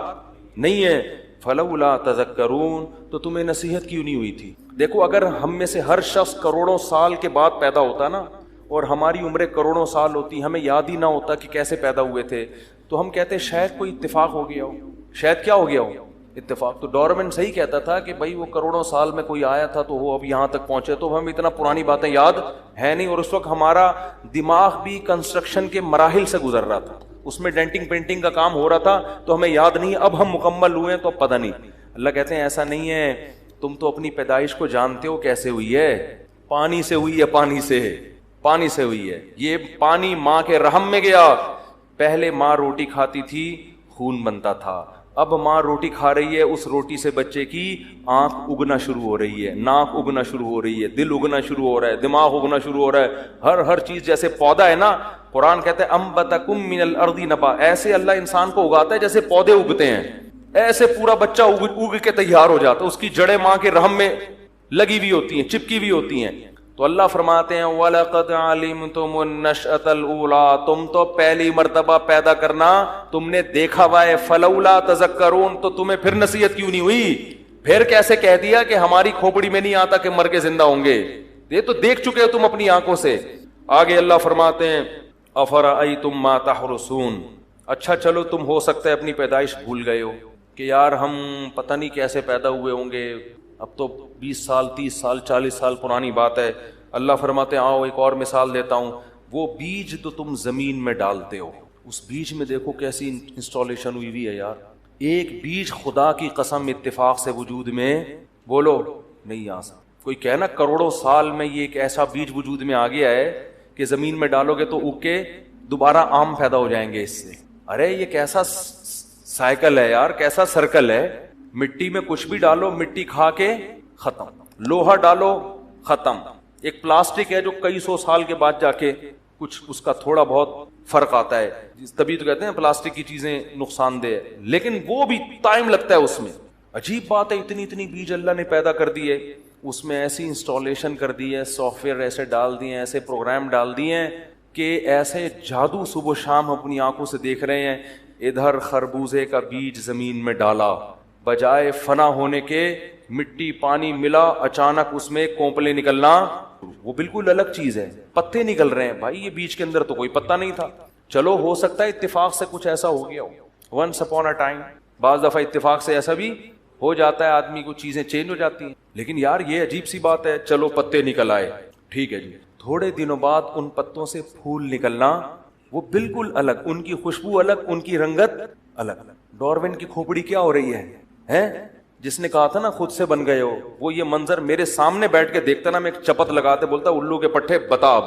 نہیں ہے. فلولا تذکرون, تو تمہیں نصیحت کیوں نہیں ہوئی تھی؟ دیکھو اگر ہم میں سے ہر شخص کروڑوں سال کے بعد پیدا ہوتا نا, اور ہماری عمریں کروڑوں سال ہوتی, ہمیں یاد ہی نہ ہوتا کہ کیسے پیدا ہوئے تھے, تو ہم کہتے شاید کوئی اتفاق ہو گیا ہو. شاید کیا ہو گیا ہو؟ اتفاق. تو ڈارون صحیح کہتا تھا کہ بھائی وہ کروڑوں سال میں کوئی آیا تھا تو وہ اب یہاں تک پہنچے, تو ہم اتنا پرانی باتیں یاد ہے نہیں, اور اس وقت ہمارا دماغ بھی کنسٹرکشن کے مراحل سے گزر رہا تھا, اس میں ڈینٹنگ پینٹنگ کا کام ہو رہا تھا, تو ہمیں یاد نہیں. اب ہم مکمل ہوئے ہیں تو اب پتہ نہیں. اللہ کہتے ہیں ایسا نہیں ہے, تم تو اپنی پیدائش کو جانتے ہو کیسے ہوئی ہے, پانی سے ہوئی ہے, پانی سے ہوئی ہے. یہ پانی ماں کے رحم میں گیا. پہلے ماں روٹی کھاتی تھی, خون بنتا تھا, اب ماں روٹی کھا رہی ہے، اس روٹی سے بچے کی آنکھ اگنا شروع ہو رہی ہے، ناک اگنا شروع ہو رہی ہے، دل اگنا شروع ہو رہا ہے، دماغ اگنا شروع ہو رہا ہے، ہر چیز جیسے پودا ہے نا، قرآن کہتا ہے انبتکم من الارض نبا، ایسے اللہ انسان کو اگاتا ہے جیسے پودے اگتے ہیں، ایسے پورا بچہ اگ کے تیار ہو جاتا ہے، اس کی جڑیں ماں کے رحم میں لگی ہوئی ہوتی ہیں، چپکی ہوئی ہوتی ہیں۔ تو اللہ فرماتے ہیں وَلَقَدْ عَلِمْتُمُ النَّشْأَةَ الْأُولَىٰ، تم تو پہلی مرتبہ پیدا کرنا تم نے دیکھا ہوا ہے، فَلَوْلَا تَذَكَّرُونَ، تو تمہیں پھر نصیحت کیوں نہیں ہوئی؟ پھر کیسے کہہ دیا کہ ہماری کھوپڑی میں نہیں آتا کہ مر کے زندہ ہوں گے؟ یہ تو دیکھ چکے ہو تم اپنی آنکھوں سے۔ آگے اللہ فرماتے ہیں أَفَرَأَيْتُم مَّا تَحْرُثُونَ، اچھا چلو تم ہو سکتا ہے اپنی پیدائش بھول گئے ہو کہ یار ہم پتہ نہیں کیسے پیدا ہوئے ہوں گے، اب تو 20 سال 30 سال 40 سال پرانی بات ہے۔ اللہ فرماتے ہیں آؤ ایک اور مثال دیتا ہوں، وہ بیج تو تم زمین میں ڈالتے ہو، اس بیج میں دیکھو کیسی انسٹالیشن ہوئی ہے یار، ایک بیج خدا کی قسم اتفاق سے وجود میں بولو نہیں آ سکتا۔ کوئی کہنا کروڑوں سال میں یہ ایک ایسا بیج وجود میں آ گیا ہے کہ زمین میں ڈالو گے تو اگ کے دوبارہ آم پیدا ہو جائیں گے اس سے۔ ارے یہ کیسا سائیکل ہے یار، کیسا سرکل ہے، مٹی میں کچھ بھی ڈالو مٹی کھا کے ختم، لوہا ڈالو ختم، ایک پلاسٹک ہے جو کئی سو سال کے بعد جا کے کچھ اس کا تھوڑا بہت فرق آتا ہے، تبھی تو کہتے ہیں پلاسٹک کی چیزیں نقصان دہ ہے، لیکن وہ بھی ٹائم لگتا ہے اس میں۔ عجیب بات ہے، اتنی بیج اللہ نے پیدا کر دی ہے، اس میں ایسی انسٹالیشن کر دی ہے، سافٹ ویئر ایسے ڈال دیے ہیں، ایسے پروگرام ڈال دیے ہیں کہ ایسے جادو صبح و شام اپنی آنکھوں سے دیکھ رہے ہیں۔ ادھر خربوزے کا بیج زمین میں ڈالا، بجائے فنا ہونے کے مٹی پانی ملا، اچانک اس میں کونپلے نکلنا، وہ بالکل الگ چیز ہے، پتے نکل رہے ہیں۔ بھائی یہ بیج کے اندر تو کوئی پتا نہیں تھا، چلو ہو سکتا ہے اتفاق سے کچھ ایسا ہو گیا ہو، ونس اپون اے ٹائم، بعض دفعہ اتفاق سے ایسا بھی ہو جاتا ہے، آدمی کو چیزیں چینج ہو جاتی ہیں، لیکن یار یہ عجیب سی بات ہے، چلو پتے نکل آئے، ٹھیک ہے جی، تھوڑے دنوں بعد ان پتوں سے پھول نکلنا، وہ بالکل الگ، ان کی خوشبو الگ، ان کی رنگت الگ۔ ڈاروین کی کھوپڑی کیا ہو رہی ہے، جس نے کہا تھا نا خود سے بن گئے ہو، وہ یہ منظر میرے سامنے بیٹھ کے دیکھتا نا، میں ایک چپت لگاتے بولتا الو کے پٹھے بتا اب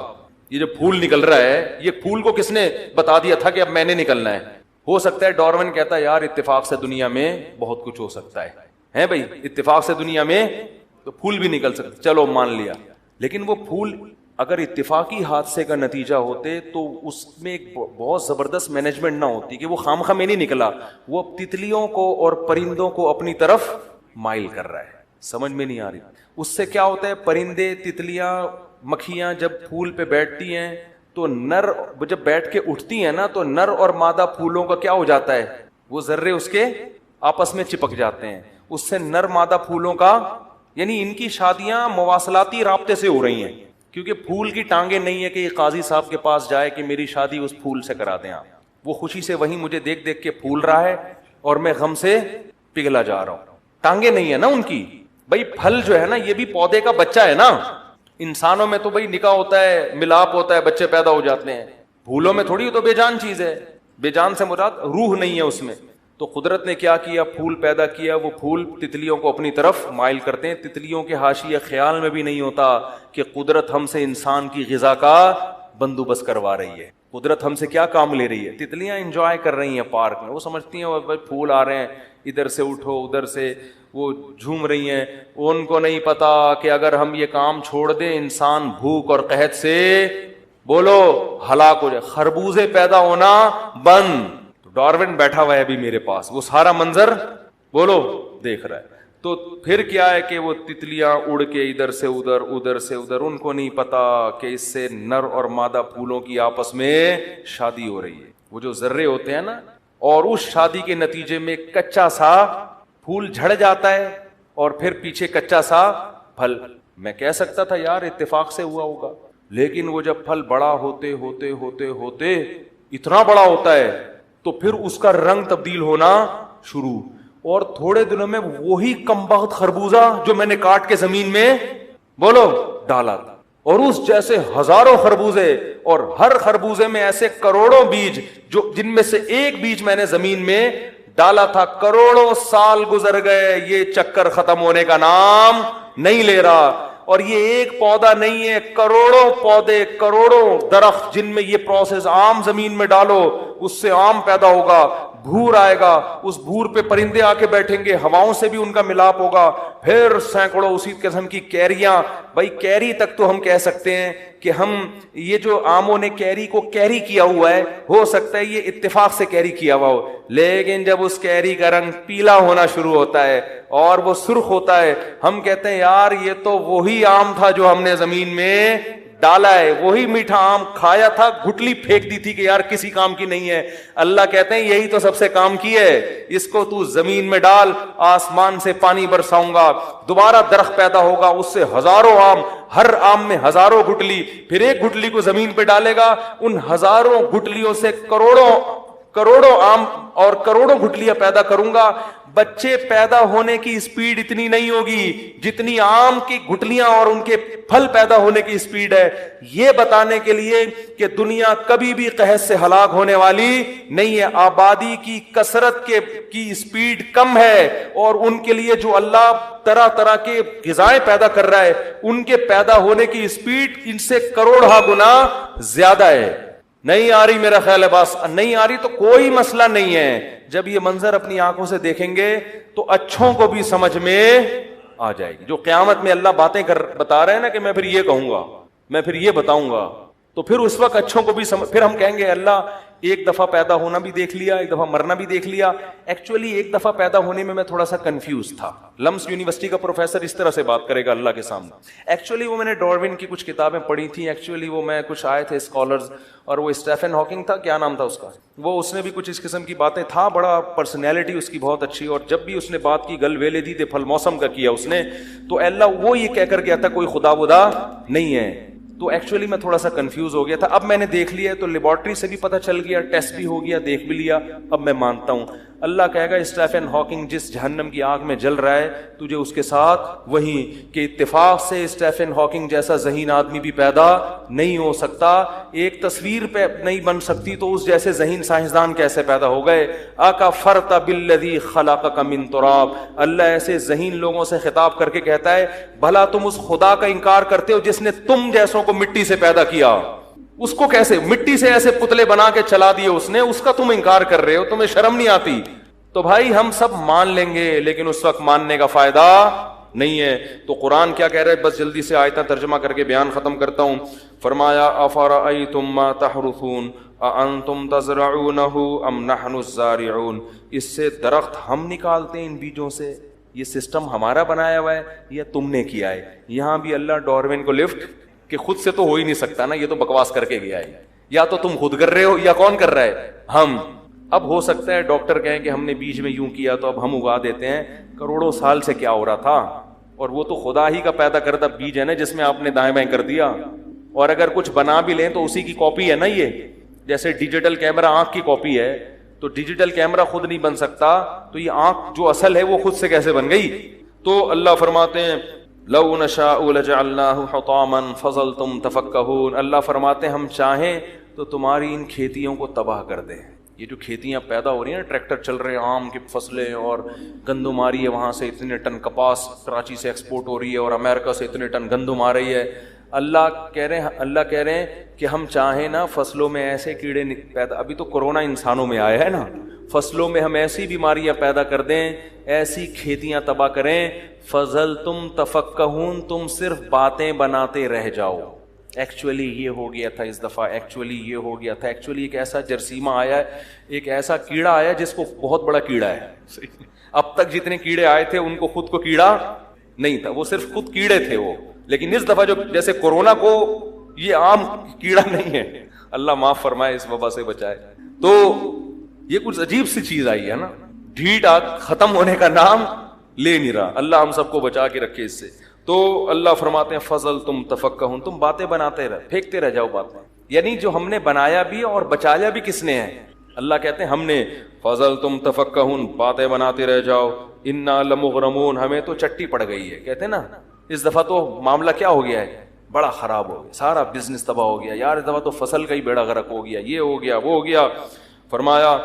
یہ جو پھول نکل رہا ہے، یہ پھول کو کس نے بتا دیا تھا کہ اب میں نے نکلنا ہے؟ ہو سکتا ہے ڈاروین کہتا ہے یار اتفاق سے دنیا میں بہت کچھ ہو سکتا ہے بھائی، اتفاق سے دنیا میں تو پھول بھی نکل سکتے، چلو مان لیا، لیکن وہ پھول اگر اتفاقی حادثے کا نتیجہ ہوتے تو اس میں ایک بہت زبردست مینجمنٹ نہ ہوتی کہ وہ خام میں نہیں نکلا، وہ تتلیوں کو اور پرندوں کو اپنی طرف مائل کر رہا ہے۔ سمجھ میں نہیں آ رہی؟ اس سے کیا ہوتا ہے، پرندے تتلیاں مکھیاں جب پھول پہ بیٹھتی ہیں تو نر جب بیٹھ کے اٹھتی ہیں نا تو نر اور مادہ پھولوں کا کیا ہو جاتا ہے، وہ ذرے اس کے آپس میں چپک جاتے ہیں، اس سے نر مادہ پھولوں کا، یعنی ان کی شادیاں مواصلاتی رابطے سے ہو رہی ہیں، کیونکہ پھول کی ٹانگیں نہیں ہے کہ یہ قاضی صاحب کے پاس جائے کہ میری شادی اس پھول سے کرا دیں آپ، وہ خوشی سے وہیں مجھے دیکھ دیکھ کے پھول رہا ہے اور میں غم سے پگھلا جا رہا ہوں، ٹانگیں نہیں ہے نا ان کی۔ بھائی پھل جو ہے نا یہ بھی پودے کا بچہ ہے نا، انسانوں میں تو بھائی نکاح ہوتا ہے، ملاپ ہوتا ہے، بچے پیدا ہو جاتے ہیں، پھولوں میں تھوڑی تو بے جان چیز ہے، بے جان سے مراد روح نہیں ہے اس میں۔ تو قدرت نے کیا کیا، پھول پیدا کیا، وہ پھول تتلیوں کو اپنی طرف مائل کرتے ہیں، تتلیوں کے حاشیے خیال میں بھی نہیں ہوتا کہ قدرت ہم سے انسان کی غذا کا بندوبست کروا رہی ہے، قدرت ہم سے کیا کام لے رہی ہے۔ تتلیاں انجوائے کر رہی ہیں پارک میں، وہ سمجھتی ہیں بھائی پھول آ رہے ہیں، ادھر سے اٹھو ادھر سے، وہ جھوم رہی ہیں، ان کو نہیں پتا کہ اگر ہم یہ کام چھوڑ دیں انسان بھوک اور قحط سے بولو ہلاک ہو جائے، خربوزے پیدا ہونا بند۔ ڈاروین بیٹھا ہوا ہے ابھی میرے پاس، وہ سارا منظر بولو دیکھ رہا ہے۔ تو پھر کیا ہے کہ وہ تتلیاں اڑ کے ادھر سے ادھر ادھر سے ادھر، ان کو نہیں پتا کہ اس سے نر اور مادہ پھولوں کی آپس میں شادی ہو رہی ہے، وہ جو ذرے ہوتے ہیں نا، اور اس شادی کے نتیجے میں کچا سا پھول جھڑ جاتا ہے اور پھر پیچھے کچا سا پھل۔ میں کہہ سکتا تھا یار اتفاق سے ہوا ہوگا، لیکن وہ جب پھل بڑا ہوتے ہوتے ہوتے ہوتے اتنا بڑا ہوتا ہے تو پھر اس کا رنگ تبدیل ہونا شروع، اور تھوڑے دنوں میں وہی کمبخت خربوزہ جو میں نے کاٹ کے زمین میں بولو ڈالا تھا، اور اس جیسے ہزاروں خربوزے، اور ہر خربوزے میں ایسے کروڑوں بیج، جو جن میں سے ایک بیج میں نے زمین میں ڈالا تھا، کروڑوں سال گزر گئے، یہ چکر ختم ہونے کا نام نہیں لے رہا، اور یہ ایک پودا نہیں ہے، کروڑوں پودے، کروڑوں درخت، جن میں یہ پروسیس، آم زمین میں ڈالو اس سے آم پیدا ہوگا، بھور آئے گا, اس بھور پہ پرندے آ کے بیٹھیں گے, ہواؤں سے بھی ان کا ملاپ ہوگا, پھر سینکڑوں اسی قسم کی کیریاں. بھائی کیری تک تو ہم کہہ سکتے ہیں کہ ہم یہ جو آموں نے کیری کو کیری کیا ہوا ہے, ہو سکتا ہے یہ اتفاق سے کیری کیا ہوا ہو, لیکن جب اس کیری کا رنگ پیلا ہونا شروع ہوتا ہے اور وہ سرخ ہوتا ہے, ہم کہتے ہیں یار یہ تو وہی آم تھا جو ہم نے زمین میں ڈالا ہے, وہی میٹھا آم کھایا تھا, گٹلی پھینک دی تھی کہ یار کسی کام کی نہیں ہے. اللہ کہتے ہیں یہی تو سب سے کام کی ہے, اس کو تو زمین میں ڈال, آسمان سے پانی برساؤں گا, دوبارہ درخت پیدا ہوگا, اس سے ہزاروں آم, ہر آم میں ہزاروں گٹلی, پھر ایک گٹلی کو زمین پہ ڈالے گا, ان ہزاروں گٹلیوں سے کروڑوں آم اور کروڑوں گٹلیاں پیدا کروں گا. بچے پیدا ہونے کی اسپیڈ اتنی نہیں ہوگی جتنی آم کی گٹلیاں اور ان کے پھل پیدا ہونے کی اسپیڈ ہے, یہ بتانے کے لیے کہ دنیا کبھی بھی قحط سے ہلاک ہونے والی نہیں ہے. آبادی کی کثرت کی اسپیڈ کم ہے, اور ان کے لیے جو اللہ طرح طرح کے غذائیں پیدا کر رہا ہے, ان کے پیدا ہونے کی اسپیڈ ان سے کروڑہ گنا زیادہ ہے. نہیں آ رہی میرا خیال ہے بس, نہیں آ رہی تو کوئی مسئلہ نہیں ہے. جب یہ منظر اپنی آنکھوں سے دیکھیں گے تو اچھوں کو بھی سمجھ میں آ جائے گی. جو قیامت میں اللہ باتیں بتا رہے ہیں نا کہ میں پھر یہ کہوں گا, میں پھر یہ بتاؤں گا, تو پھر اس وقت اچھوں کو بھی پھر ہم کہیں گے اللہ ایک دفعہ پیدا ہونا بھی دیکھ لیا, ایک دفعہ مرنا بھی دیکھ لیا. ایکچولی ایک دفعہ پیدا ہونے میں تھوڑا سا کنفیوز تھا. لمس یونیورسٹی کا پروفیسر اس طرح سے بات کرے گا اللہ کے سامنے. ایکچولی وہ میں نے ڈاروین کی کچھ کتابیں پڑھی تھیں, ایکچولی وہ میں کچھ آئے تھے اسکالرز, اور وہ اسٹیفن ہاکنگ تھا, کیا نام تھا اس کا, وہ اس نے بھی کچھ اس قسم کی باتیں تھا, بڑا پرسنالٹی اس کی بہت اچھی, اور جب بھی اس نے بات کی گل ویلے دی تھے پھل موسم کا کیا اس نے, تو اللہ وہ یہ کہہ کر گیا تھا کوئی خدا ودا نہیں ہے. تو ایکچولی میں تھوڑا سا کنفیوز ہو گیا تھا. اب میں نے دیکھ لیا تو لیبارٹری سے بھی پتہ چل گیا, ٹیسٹ بھی ہو گیا, دیکھ بھی لیا, اب میں مانتا ہوں. اللہ کہے گا اسٹیفن ہاکنگ جس جہنم کی آگ میں جل رہا ہے تجھے اس کے ساتھ وہیں کہ اتفاق سے اسٹیفن ہاکنگ جیسا ذہین آدمی بھی پیدا نہیں ہو سکتا, ایک تصویر پہ نہیں بن سکتی, تو اس جیسے ذہین سائنسدان کیسے پیدا ہو گئے. اکفرت بالذی خلقک من تراب, اللہ ایسے ذہین لوگوں سے خطاب کر کے کہتا ہے بھلا تم اس خدا کا انکار کرتے ہو جس نے تم جیسوں کو مٹی سے پیدا کیا, اس کو کیسے مٹی سے ایسے پتلے بنا کے چلا دیے اس نے, اس کا تم انکار کر رہے ہو, تمہیں شرم نہیں آتی. تو بھائی ہم سب مان لیں گے, لیکن اس وقت ماننے کا فائدہ نہیں ہے. تو قرآن کیا کہہ رہے ہے, بس جلدی سے آیتیں ترجمہ کر کے بیان ختم کرتا ہوں. فرمایا افرأیتم ما تحرثون اانتم تزرعونہ ام نحن الزارعون, اس سے درخت ہم نکالتے ہیں ان بیجوں سے, یہ سسٹم ہمارا بنایا ہوا ہے یا تم نے کیا ہے. یہاں بھی اللہ ڈاروین کو لفٹ کہ خود سے تو ہو ہی نہیں سکتا نا, یہ تو بکواس کر کے گیا ہے, یا تو تم خود کر رہے ہو یا کون کر رہا ہے, ہم. اب ہو سکتا ہے ڈاکٹر کہیں کہ ہم نے بیج میں یوں کیا تو اب ہم اگا دیتے ہیں, کروڑوں سال سے کیا ہو رہا تھا, اور وہ تو خدا ہی کا پیدا کردہ بیج ہے نا جس میں آپ نے دائیں بائیں کر دیا. اور اگر کچھ بنا بھی لیں تو اسی کی کاپی ہے نا, یہ جیسے ڈیجیٹل کیمرہ آنکھ کی کاپی ہے, تو ڈیجیٹل کیمرہ خود نہیں بن سکتا, تو یہ آنکھ جو اصل ہے وہ خود سے کیسے بن گئی. تو اللہ فرماتے ہیں لو نشاء لجعلناہ حطاما فظلتم تفکہون, اللہ فرماتے ہیں ہم چاہیں تو تمہاری ان کھیتیوں کو تباہ کر دیں. یہ جو کھیتیاں پیدا ہو رہی ہیں, ٹریکٹر چل رہے ہیں, آم کی فصلیں, اور گندم آ رہی ہے وہاں سے اتنے ٹن کپاس کراچی سے ایکسپورٹ ہو رہی ہے, اور امریکہ سے اتنے ٹن گندم آ رہی ہے. اللہ کہہ رہے ہیں کہ ہم چاہیں نا فصلوں میں ایسے کیڑے پیدا, ابھی تو کورونا انسانوں میں آیا ہے نا, فصلوں میں ہم ایسی بیماریاں پیدا کر دیں, ایسی کھیتیاں تباہ کریں, فظلتم تفکہون, تم صرف باتیں بناتے رہ جاؤ. ایکچولی یہ ہو گیا تھا اس دفعہ, ایکچولی یہ ہو گیا تھا, ایکچولی ایک ایسا جرثیمہ آیا ہے, ایک ایسا کیڑا آیا جس کو بہت بڑا کیڑا ہے. اب تک جتنے کیڑے آئے تھے ان کو خود کو کیڑا نہیں تھا, وہ صرف خود کیڑے تھے وہ, لیکن اس دفعہ جو جیسے کورونا کو یہ عام کیڑا نہیں ہے, اللہ معاف فرمائے اس وبا سے بچائے. تو یہ کچھ عجیب سی چیز آئی ہے نا, ڈھیٹ ختم ہونے کا نام لے نہیں رہا. اللہ ہم سب کو بچا کے رکھے اس سے. تو اللہ فرماتے ہیں فضل تم تفکہون, تم باتیں بناتے رہ, پھینکتے رہ جاؤ باتیں, یعنی جو ہم نے بنایا بھی اور بچایا بھی کس نے ہے, اللہ کہتے ہیں ہم نے. فضل تم تفکہون, باتیں بناتے رہ جاؤ. انا لمغرمون, ہمیں تو چٹی پڑ گئی ہے. کہتے ہیں نا اس دفعہ تو معاملہ کیا ہو گیا ہے, بڑا خراب ہو گیا, سارا بزنس تباہ ہو گیا یار, اس دفعہ تو فصل کا ہی بیڑا غرق ہو گیا, یہ ہو گیا وہ ہو گیا. فرمایا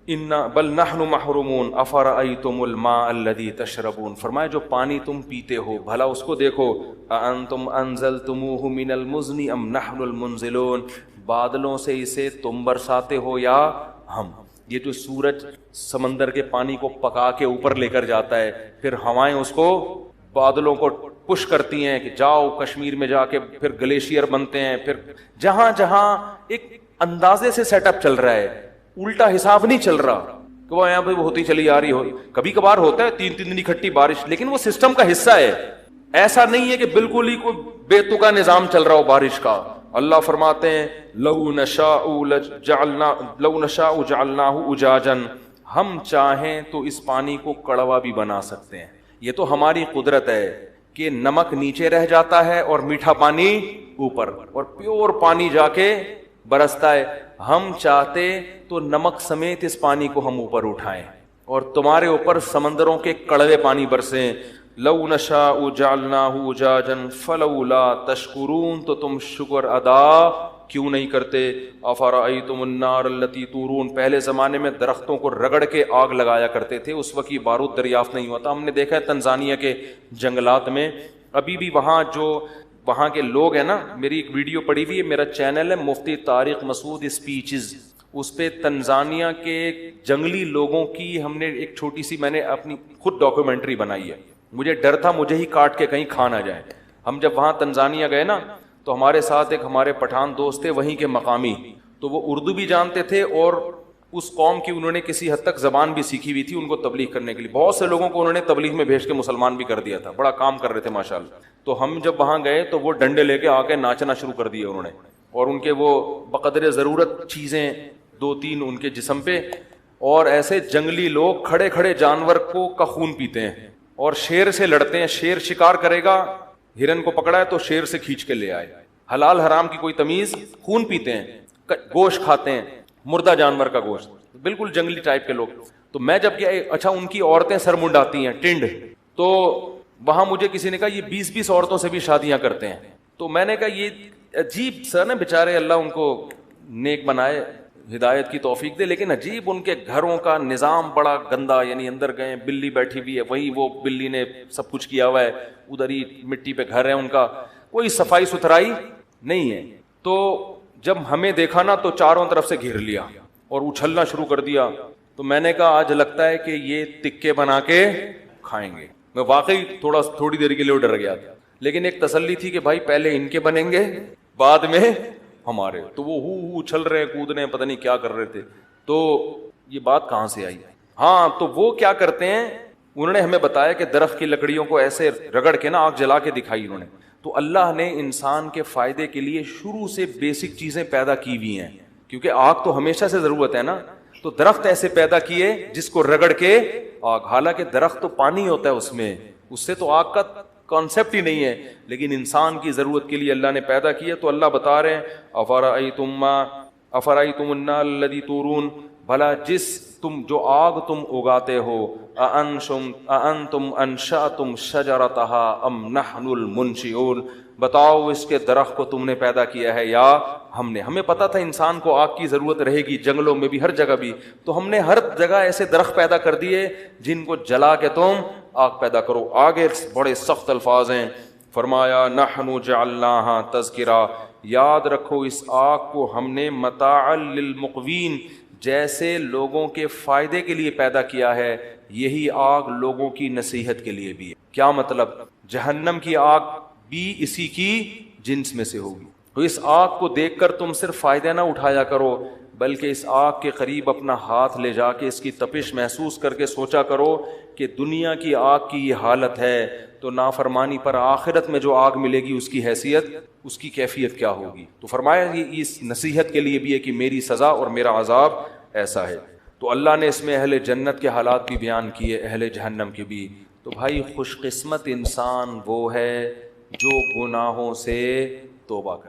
انا بل نحن محرومون افرأیتم الماء الذی تشربون, فرمایا جو پانی تم پیتے ہو بھلا اس کو دیکھو. اانتم انزلتموہ من المزن ام نحن المنزلون, بادلوں سے اسے تم برساتے ہو یا ہم. یہ جو سورج سمندر کے پانی کو پکا کے اوپر لے کر جاتا ہے، پھر ہوائیں اس کو بادلوں کو پش کرتی ہیں کہ جاؤ کشمیر میں جا کے پھر گلیشیئر بنتے ہیں، پھر جہاں جہاں ایک اندازے سے سیٹ اپ چل رہا ہے، الٹا حساب نہیں چل رہا کہ وہ یہاں پہ ہوتی چلی آ رہی ہو. کبھی کبھار ہوتا ہے 3 دن اکٹھی بارش، لیکن وہ سسٹم کا حصہ ہے. ایسا نہیں ہے کہ بالکل ہی کوئی بے تکا نظام چل رہا ہو بارش کا. اللہ فرماتے ہیں لو نشاء جعلناہ اجاجا، ہم چاہیں تو اس پانی کو کڑوا بھی بنا سکتے ہیں. یہ تو ہماری قدرت ہے کہ نمک نیچے رہ جاتا ہے اور میٹھا پانی اوپر، اور پیور پانی جا کے برستا ہے. ہم چاہتے تو نمک سمیت اس پانی کو ہم اوپر اٹھائیں اور تمہارے اوپر سمندروں کے کڑوے پانی برسیں. لو نشاء جعلناہ اجاجا فلولا تشکرون، تو تم شکر ادا کیوں نہیں کرتے. افرأیتم النار التی تورون، پہلے زمانے میں درختوں کو رگڑ کے آگ لگایا کرتے تھے، اس وقت یہ بارود دریافت نہیں ہوتا. ہم نے دیکھا ہے تنزانیہ کے جنگلات میں ابھی بھی وہاں کے لوگ ہیں نا، میری ایک ویڈیو پڑی ہوئی ہے، میرا چینل ہے مفتی طارق مسعود اسپیچز، اس پہ تنزانیہ کے جنگلی لوگوں کی ہم نے ایک چھوٹی سی، میں نے اپنی خود ڈاکیومنٹری بنائی ہے. مجھے ڈر تھا مجھے ہی کاٹ کے کہیں کھا نہ جائے. ہم جب وہاں تنزانیہ گئے نا تو ہمارے ساتھ ایک ہمارے پٹھان دوست تھے وہیں کے مقامی، تو وہ اردو بھی جانتے تھے اور اس قوم کی انہوں نے کسی حد تک زبان بھی سیکھی ہوئی تھی ان کو تبلیغ کرنے کے لیے. بہت سے لوگوں کو انہوں نے تبلیغ میں بھیج کے مسلمان بھی کر دیا تھا، بڑا کام کر رہے تھے ماشاءاللہ. تو ہم جب وہاں گئے تو وہ ڈنڈے لے کے آ کے ناچنا شروع کر دیے انہوں نے، اور ان کے وہ بقدر ضرورت چیزیں 2-3 ان کے جسم پہ، اور ایسے جنگلی لوگ کھڑے کھڑے جانور کا خون پیتے ہیں اور شیر سے لڑتے ہیں. شیر شکار کرے گا، ہرن کو پکڑا ہے تو شیر سے کھینچ کے لے آئے. حلال حرام کی کوئی تمیز، خون پیتے ہیں، گوشت کھاتے ہیں، مردہ جانور کا گوشت، بالکل جنگلی ٹائپ کے لوگ. تو میں جب گیا، اچھا ان کی عورتیں سر منڈاتی ہیں ٹنڈ، تو وہاں مجھے کسی نے کہا یہ 20 عورتوں سے بھی شادیاں کرتے ہیں. تو میں نے کہا یہ عجیب سر نا، بیچارے اللہ ان کو نیک بنائے، ہدایت کی توفیق دے، لیکن عجیب ان کے گھروں کا نظام بڑا گندا. یعنی اندر گئے بلی بیٹھی ہوئی ہے، وہی وہ بلی نے سب کچھ کیا ہوا ہے، ادھر ہی مٹی پہ گھر ہے ان کا، کوئی صفائی ستھرائی نہیں ہے. تو جب ہمیں دیکھا نا تو چاروں طرف سے گھیر لیا اور اچھلنا شروع کر دیا. تو میں نے کہا آج لگتا ہے کہ یہ تکے بنا کے کھائیں گے. میں واقعی تھوڑی دیر کے لیے ڈر گیا تھا، لیکن ایک تسلی تھی کہ بھائی پہلے ان کے بنیں گے بعد میں ہمارے. تو وہ اچھل رہے ہیں، کود رہے ہیں، پتہ نہیں کیا کر رہے تھے. تو یہ بات کہاں سے آئی؟ ہاں، تو وہ کیا کرتے ہیں، انہوں نے ہمیں بتایا کہ درخت کی لکڑیوں کو ایسے رگڑ کے نا آگ جلا کے دکھائی انہوں نے. تو اللہ نے انسان کے فائدے کے لیے شروع سے بیسک چیزیں پیدا کی ہوئی ہیں، کیونکہ آگ تو ہمیشہ سے ضرورت ہے نا. تو درخت ایسے پیدا کیے جس کو رگڑ کے آگ، حالانکہ درخت تو پانی ہوتا ہے اس میں، اس سے تو آگ کا کانسیپٹ ہی نہیں ہے، لیکن انسان کی ضرورت کے لیے اللہ نے پیدا کیا. تو اللہ بتا رہے ہیں افرأیتم النار الذی تورون، بھلا جو آگ تم اگاتے ہو، اانتم انشأتم شجرتها ام نحن المنشئون، بتاؤ اس کے درخت کو تم نے پیدا کیا ہے یا ہم نے. ہمیں پتا تھا انسان کو آگ کی ضرورت رہے گی، جنگلوں میں بھی ہر جگہ بھی، تو ہم نے ہر جگہ ایسے درخت پیدا کر دیے جن کو جلا کے تم آگ پیدا کرو. آگے بڑے سخت الفاظ ہیں، فرمایا نحن جعلناها تذکرہ، یاد رکھو اس آگ کو ہم نے متاعا للمقوین، جیسے لوگوں کے فائدے کے لیے پیدا کیا ہے، یہی آگ لوگوں کی نصیحت کے لیے بھی ہے. کیا مطلب؟ جہنم کی آگ بھی اسی کی جنس میں سے ہوگی. تو اس آگ کو دیکھ کر تم صرف فائدہ نہ اٹھایا کرو، بلکہ اس آگ کے قریب اپنا ہاتھ لے جا کے اس کی تپش محسوس کر کے سوچا کرو کہ دنیا کی آگ کی یہ حالت ہے تو نافرمانی پر آخرت میں جو آگ ملے گی اس کی حیثیت، اس کی کیفیت کیا ہوگی. تو فرمایا یہ اس نصیحت کے لیے بھی ہے کہ میری سزا اور میرا عذاب ایسا ہے. تو اللہ نے اس میں اہل جنت کے حالات بھی بیان کیے، اہل جہنم کے بھی. تو بھائی خوش قسمت انسان وہ ہے جو گناہوں سے توبہ کرے.